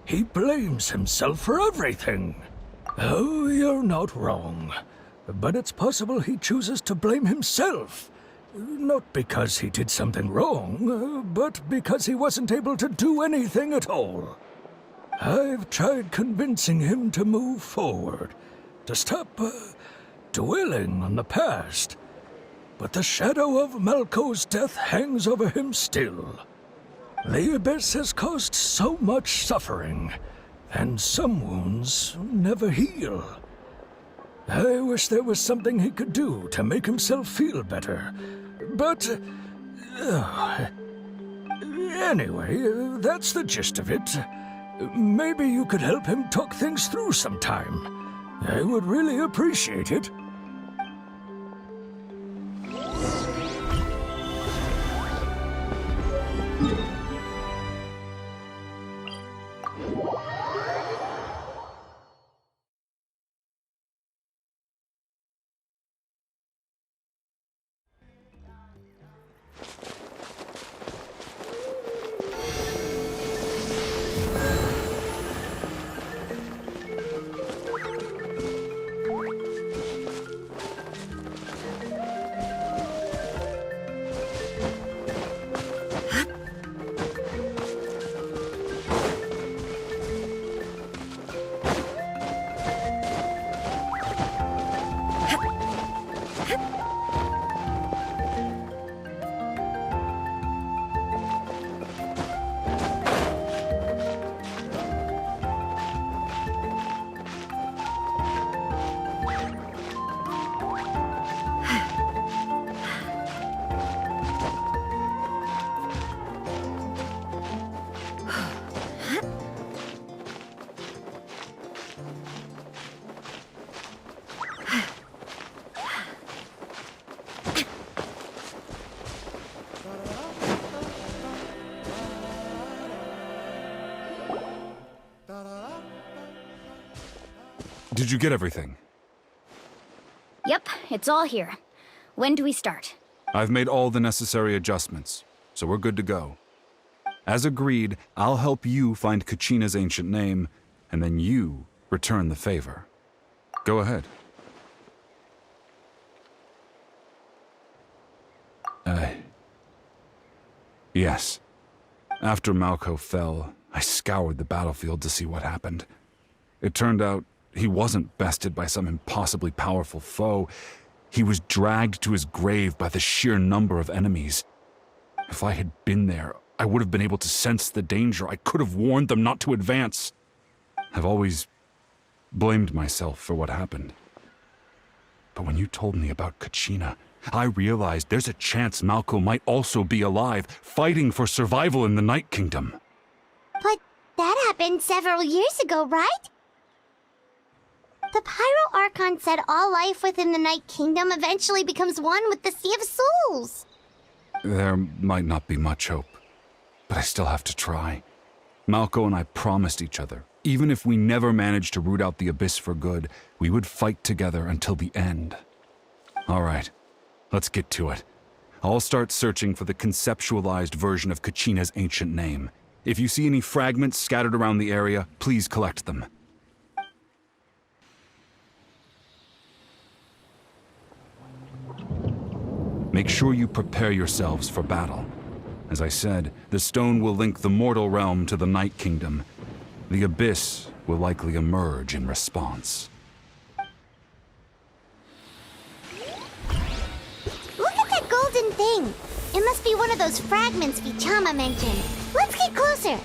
He blames himself for everything. Oh, you're not wrong. But it's possible he chooses to blame himself. Not because he did something wrong, but because he wasn't able to do anything at all. I've tried convincing him to move forward, to stop dwelling on the past. But the shadow of Malko's death hangs over him still. The Abyss has caused so much suffering, and some wounds never heal. I wish there was something he could do to make himself feel better, but... anyway, that's the gist of it. Maybe you could help him talk things through sometime. I would really appreciate it. Did you get everything? Yep, it's all here. When do we start? I've made all the necessary adjustments, so we're good to go. As agreed, I'll help you find Kachina's ancient name, and then you return the favor. Go ahead. Yes. After Malko fell, I scoured the battlefield to see what happened. It turned out he wasn't bested by some impossibly powerful foe. He was dragged to his grave by the sheer number of enemies. If I had been there, I would have been able to sense the danger. I could have warned them not to advance. I've always blamed myself for what happened. But when you told me about Kachina, I realized there's a chance Malko might also be alive, fighting for survival in the Night Kingdom. But that happened several years ago, right? The Pyro Archon said all life within the Night Kingdom eventually becomes one with the Sea of Souls. There might not be much hope, but I still have to try. Malco and I promised each other, even if we never managed to root out the Abyss for good, we would fight together until the end. All right, let's get to it. I'll start searching for the conceptualized version of Kachina's ancient name. If you see any fragments scattered around the area, please collect them. Make sure you prepare yourselves for battle. As I said, the stone will link the mortal realm to the Night Kingdom. The Abyss will likely emerge in response. Look at that golden thing! It must be one of those fragments Vichama mentioned. Let's get closer!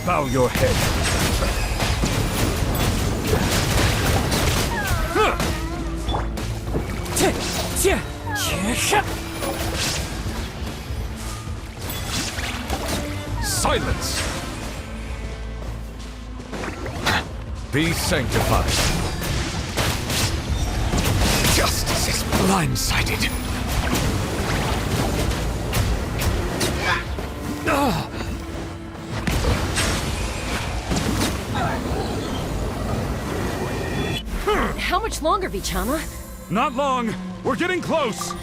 Bow your head. Silence! Be sanctified. Justice is blindsided. How much longer, Vichama? Not long. We're getting close.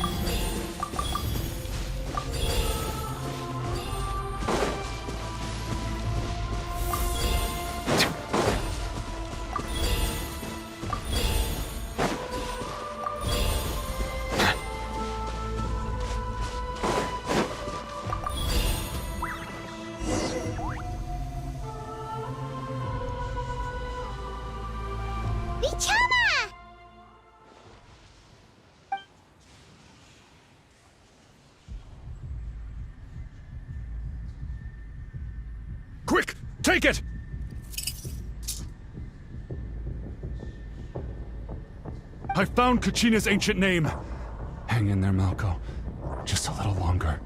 Quick! Take it! I found Kachina's ancient name. Hang in there, Malco. Just a little longer.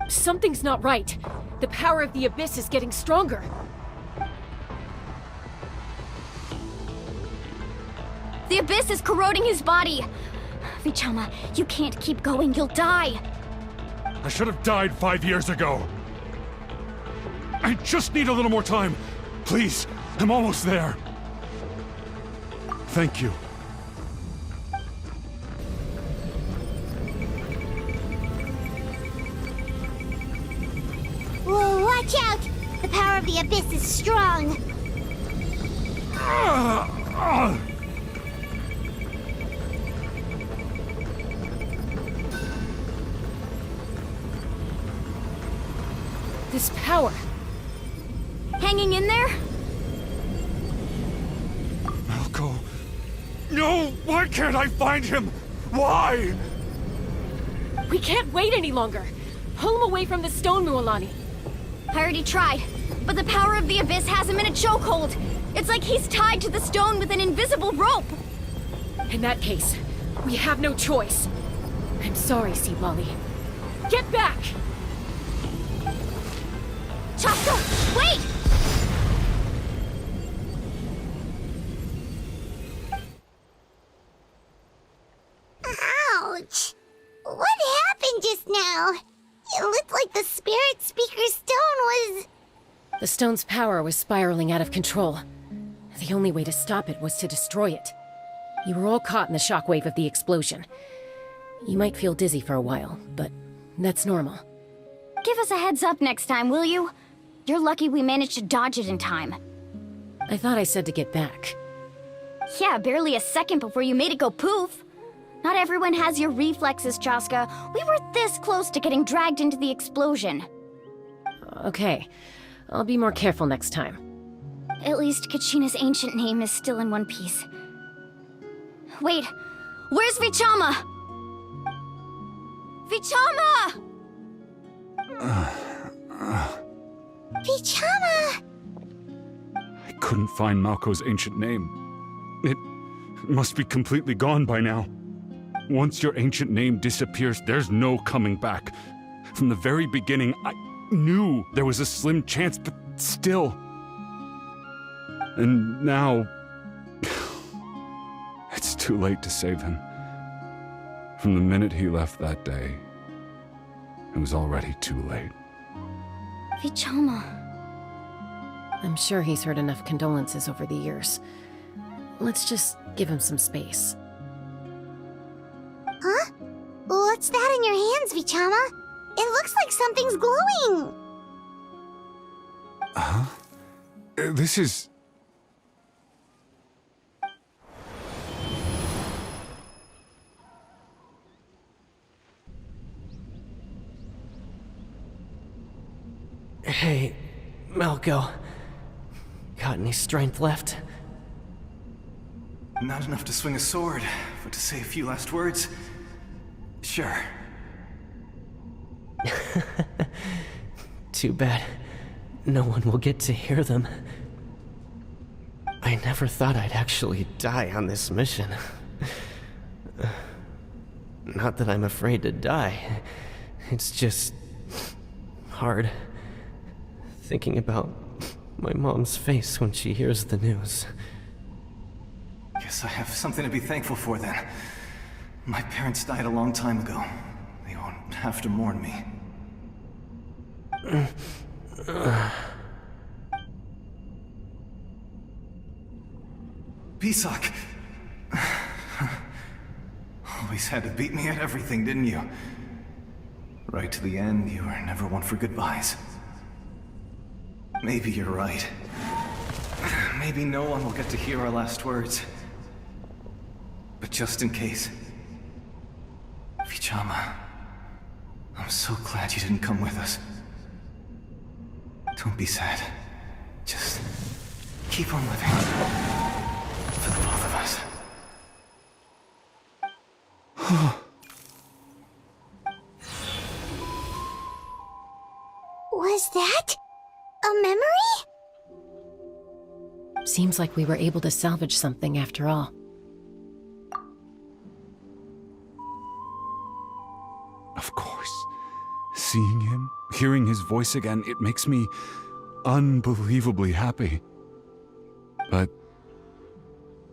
Something's not right. The power of the Abyss is getting stronger. The Abyss is corroding his body. Vichama, you can't keep going. You'll die. I should have died 5 years ago. I just need a little more time. Please, I'm almost there. Thank you. Whoa, watch out! The power of the Abyss is strong. This power. Hanging in there? Malco. No! Why can't I find him? Why? We can't wait any longer. Pull him away from the stone, Mualani. I already tried, but the power of the Abyss has him in a chokehold. It's like he's tied to the stone with an invisible rope. In that case, we have no choice. I'm sorry, Sea Wally. Get back! Chaska, wait! Ouch! What happened just now? It looked like the Spirit Speaker's stone was... The stone's power was spiraling out of control. The only way to stop it was to destroy it. You were all caught in the shockwave of the explosion. You might feel dizzy for a while, but that's normal. Give us a heads up next time, will you? You're lucky we managed to dodge it in time. I thought I said to get back. Yeah, barely a second before you made it go poof. Not everyone has your reflexes, Chaska. We were this close to getting dragged into the explosion. Okay, I'll be more careful next time. At least Kachina's ancient name is still in one piece. Wait, where's Vichama? Vichama! Vichama! I couldn't find Malco's ancient name. It must be completely gone by now. Once your ancient name disappears, there's no coming back. From the very beginning, I knew there was a slim chance, but still. And now... it's too late to save him. From the minute he left that day, it was already too late. Vichama. I'm sure he's heard enough condolences over the years. Let's just give him some space. Huh? What's that in your hands, Vichama? It looks like something's glowing! Huh? This is... Hey, Malco. Got any strength left? Not enough to swing a sword, but to say a few last words? Sure. Too bad. No one will get to hear them. I never thought I'd actually die on this mission. Not that I'm afraid to die. It's just... hard. Thinking about my mom's face when she hears the news. Guess I have something to be thankful for then. My parents died a long time ago. They won't have to mourn me. Pisak! Always had to beat me at everything, didn't you? Right to the end, you were never one for goodbyes. Maybe you're right. Maybe no one will get to hear our last words. But just in case... Vichama, I'm so glad you didn't come with us. Don't be sad. Just keep on living. For the both of us. Was that a memory? Seems like we were able to salvage something after all. Of course. Seeing him, hearing his voice again, it makes me unbelievably happy. But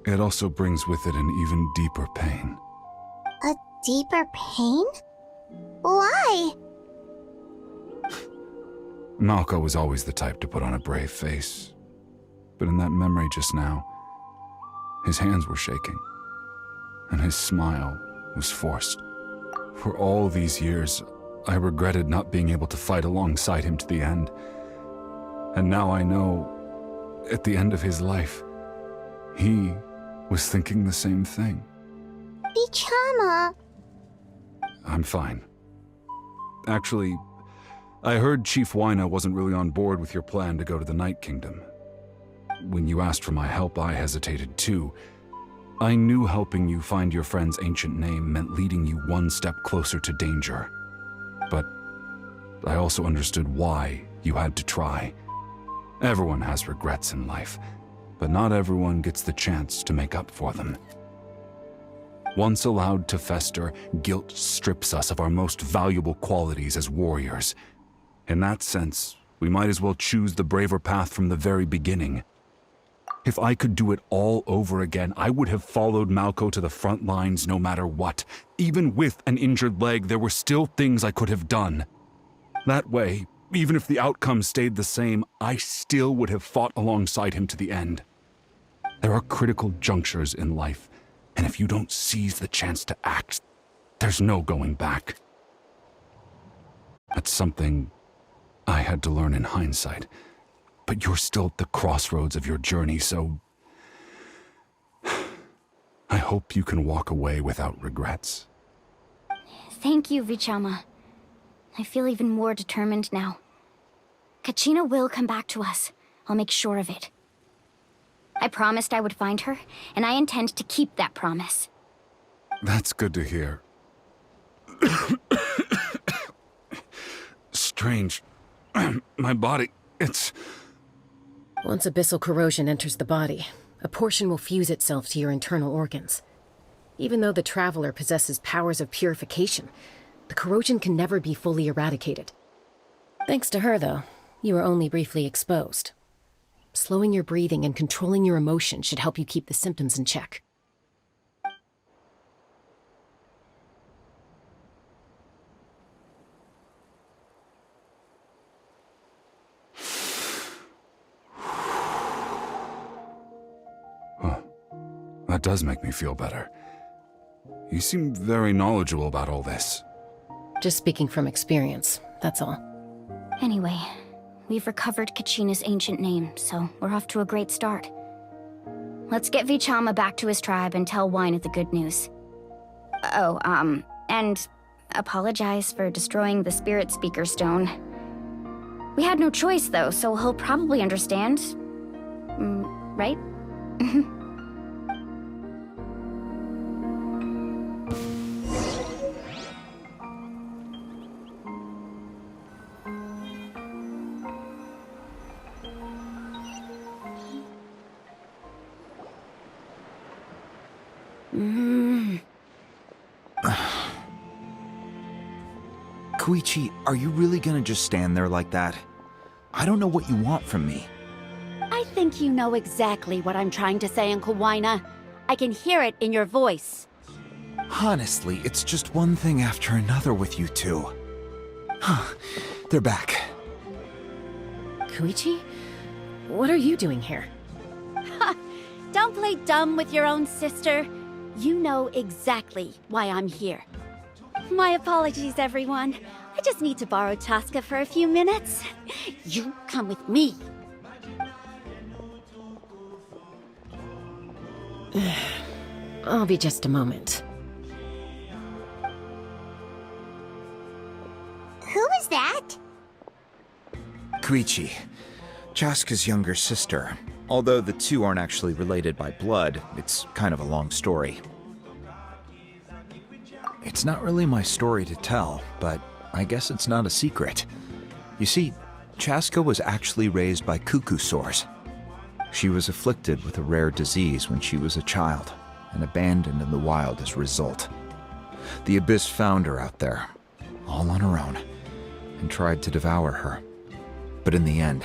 it also brings with it an even deeper pain. A deeper pain? Why? Malco was always the type to put on a brave face. But in that memory just now, his hands were shaking, and his smile was forced. For all these years, I regretted not being able to fight alongside him to the end. And now I know, at the end of his life, he was thinking the same thing. Vichama. I'm fine. Actually, I heard Chief Wyna wasn't really on board with your plan to go to the Night Kingdom. When you asked for my help, I hesitated too. I knew helping you find your friend's ancient name meant leading you one step closer to danger. But I also understood why you had to try. Everyone has regrets in life, but not everyone gets the chance to make up for them. Once allowed to fester, guilt strips us of our most valuable qualities as warriors. In that sense, we might as well choose the braver path from the very beginning. If I could do it all over again, I would have followed Malco to the front lines no matter what. Even with an injured leg, there were still things I could have done. That way, even if the outcome stayed the same, I still would have fought alongside him to the end. There are critical junctures in life, and if you don't seize the chance to act, there's no going back. That's something I had to learn in hindsight. But you're still at the crossroads of your journey, so... I hope you can walk away without regrets. Thank you, Vichama. I feel even more determined now. Kachina will come back to us. I'll make sure of it. I promised I would find her, and I intend to keep that promise. That's good to hear. Strange. My body... it's... Once abyssal corrosion enters the body, a portion will fuse itself to your internal organs. Even though the Traveler possesses powers of purification, the corrosion can never be fully eradicated. Thanks to her, though, you are only briefly exposed. Slowing your breathing and controlling your emotions should help you keep the symptoms in check. That does make me feel better. You seem very knowledgeable about all this. Just speaking from experience, that's all. Anyway, we've recovered Kachina's ancient name, so we're off to a great start. Let's get Vichama back to his tribe and tell Wyneth the good news. Oh, and apologize for destroying the Spirit Speaker Stone. We had no choice, though, so he'll probably understand. Right? Koichi, are you really gonna just stand there like that? I don't know what you want from me. I think you know exactly what I'm trying to say, Uncle Wyna. I can hear it in your voice. Honestly, it's just one thing after another with you two. They're back. Koichi? What are you doing here? Ha! Don't play dumb with your own sister. You know exactly why I'm here. My apologies, everyone. I just need to borrow Chaska for a few minutes. You come with me. I'll be just a moment. Who was that? Koichi, Chaska's younger sister. Although the two aren't actually related by blood, it's kind of a long story. It's not really my story to tell, but I guess it's not a secret. You see, Chaska was actually raised by cuckoo sores. She was afflicted with a rare disease when she was a child, and abandoned in the wild as a result. The Abyss found her out there, all on her own, and tried to devour her. But in the end,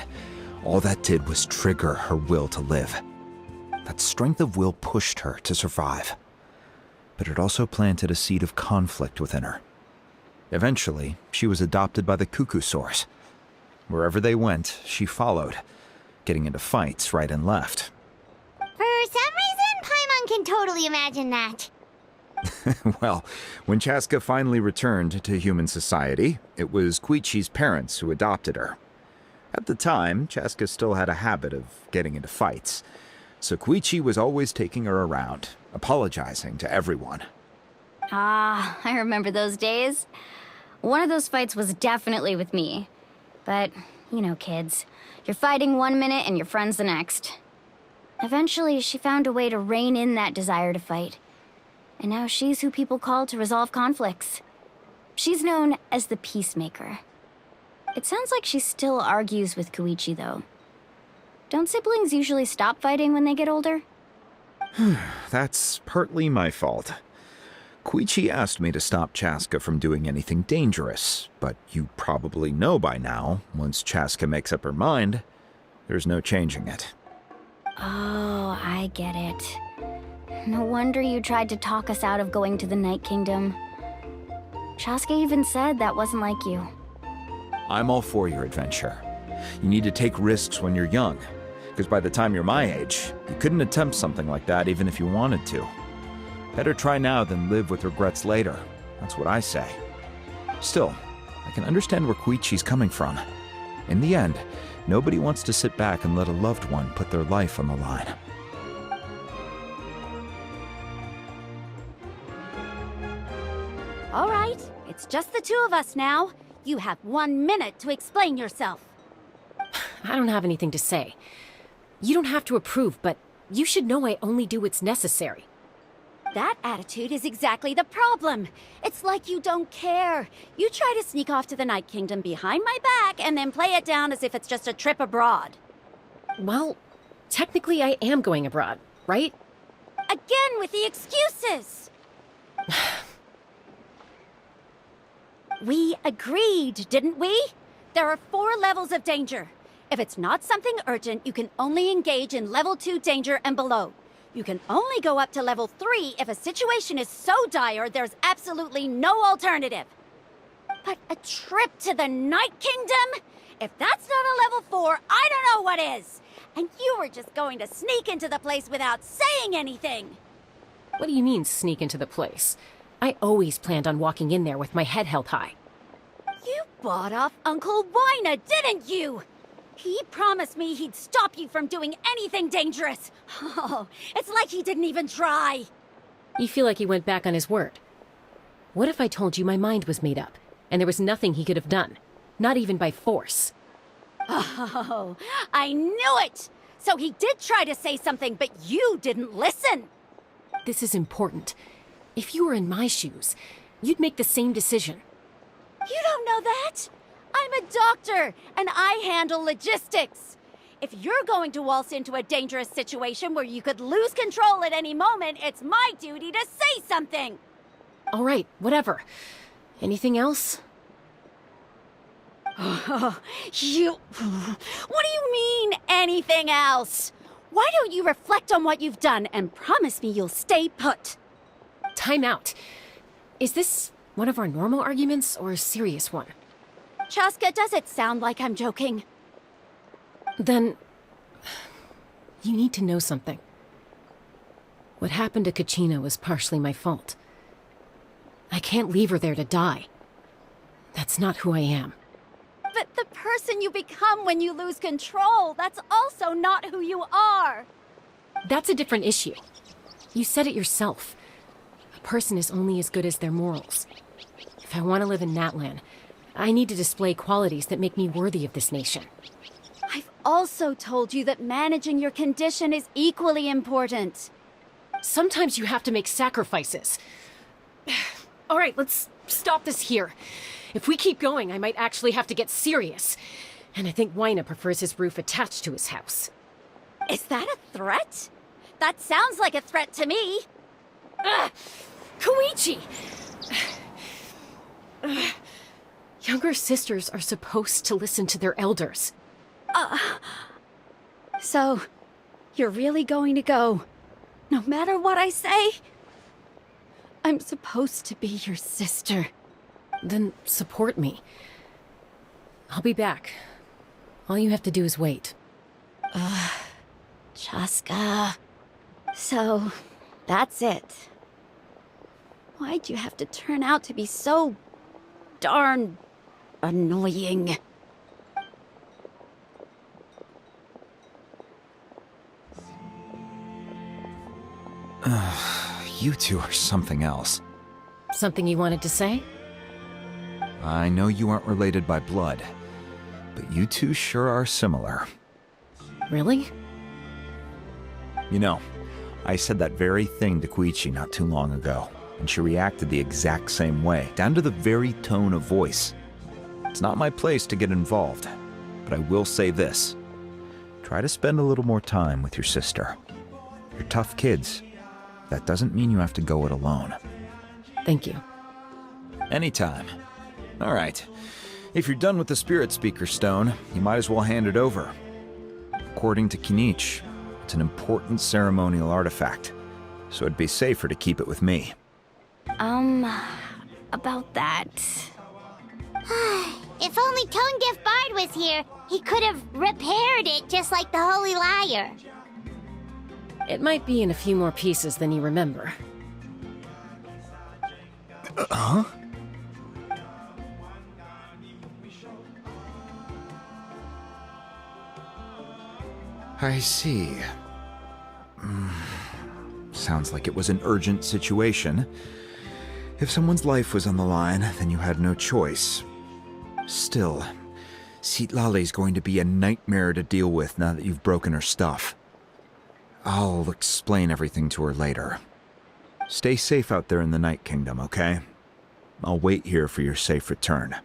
all that did was trigger her will to live. That strength of will pushed her to survive. But it also planted a seed of conflict within her. Eventually, she was adopted by the cuckoo sores. Wherever they went, she followed, getting into fights right and left. For some reason, Paimon can totally imagine that. Well, when Chaska finally returned to human society, it was Koichi's parents who adopted her. At the time, Chaska still had a habit of getting into fights, so Koichi was always taking her around, apologizing to everyone. Ah, I remember those days. One of those fights was definitely with me. But, you know, kids. You're fighting one minute and your friend's the next. Eventually, she found a way to rein in that desire to fight. And now she's who people call to resolve conflicts. She's known as the Peacemaker. It sounds like she still argues with Koichi, though. Don't siblings usually stop fighting when they get older? That's partly my fault. Koichi asked me to stop Chaska from doing anything dangerous, but you probably know by now, once Chaska makes up her mind, there's no changing it. Oh, I get it. No wonder you tried to talk us out of going to the Night Kingdom. Chaska even said that wasn't like you. I'm all for your adventure. You need to take risks when you're young, because by the time you're my age, you couldn't attempt something like that even if you wanted to. Better try now than live with regrets later. That's what I say. Still, I can understand where Koichi's coming from. In the end, nobody wants to sit back and let a loved one put their life on the line. All right, it's just the two of us now. You have 1 minute to explain yourself. I don't have anything to say. You don't have to approve, but you should know I only do what's necessary. That attitude is exactly the problem. It's like you don't care. You try to sneak off to the Night Kingdom behind my back and then play it down as if it's just a trip abroad. Well, technically I am going abroad, right? Again with the excuses! We agreed, didn't we? There are 4 levels of danger. If it's not something urgent, you can only engage in level 2 danger and below. You can only go up to level 3 if a situation is so dire there's absolutely no alternative. But a trip to the Night Kingdom? If that's not a level 4, I don't know what is! And you were just going to sneak into the place without saying anything! What do you mean, sneak into the place? I always planned on walking in there with my head held high. You bought off Uncle Wina, didn't you? He promised me he'd stop you from doing anything dangerous. Oh, it's like he didn't even try. You feel like he went back on his word. What if I told you my mind was made up, and there was nothing he could have done? Not even by force. Oh, I knew it! So he did try to say something, but you didn't listen. This is important. If you were in my shoes, you'd make the same decision. You don't know that? I'm a doctor, and I handle logistics. If you're going to waltz into a dangerous situation where you could lose control at any moment, it's my duty to say something. All right, whatever. Anything else? What do you mean, anything else? Why don't you reflect on what you've done and promise me you'll stay put? Time out. Is this one of our normal arguments or a serious one? Chaska, does it sound like I'm joking? Then, you need to know something. What happened to Kachina was partially my fault. I can't leave her there to die. That's not who I am. But the person you become when you lose control, that's also not who you are. That's a different issue. You said it yourself. A person is only as good as their morals. If I want to live in Natlan, I need to display qualities that make me worthy of this nation. I've also told you that managing your condition is equally important. Sometimes you have to make sacrifices. All right, let's stop this here. If we keep going, I might actually have to get serious. And I think Wina prefers his roof attached to his house. Is that a threat? That sounds like a threat to me. Koichi! Younger sisters are supposed to listen to their elders. So, you're really going to go, no matter what I say? I'm supposed to be your sister. Then support me. I'll be back. All you have to do is wait. Chaska. So, that's it. Why'd you have to turn out to be so darn annoying? You two are something else. Something you wanted to say? I know you aren't related by blood, but you two sure are similar. Really? You know, I said that very thing to Koichi not too long ago, and she reacted the exact same way, down to the very tone of voice. It's not my place to get involved, but I will say this. Try to spend a little more time with your sister. You're tough kids. That doesn't mean you have to go it alone. Thank you. Anytime. All right. If you're done with the Spirit Speaker Stone, you might as well hand it over. According to Kinich, it's an important ceremonial artifact, so it'd be safer to keep it with me. About that. If only Tonegif Bard was here, he could have repaired it just like the Holy Liar. It might be in a few more pieces than you remember. Huh? I see. Sounds like it was an urgent situation. If someone's life was on the line, then you had no choice. Still, Citlali's going to be a nightmare to deal with now that you've broken her stuff. I'll explain everything to her later. Stay safe out there in the Night Kingdom, okay? I'll wait here for your safe return.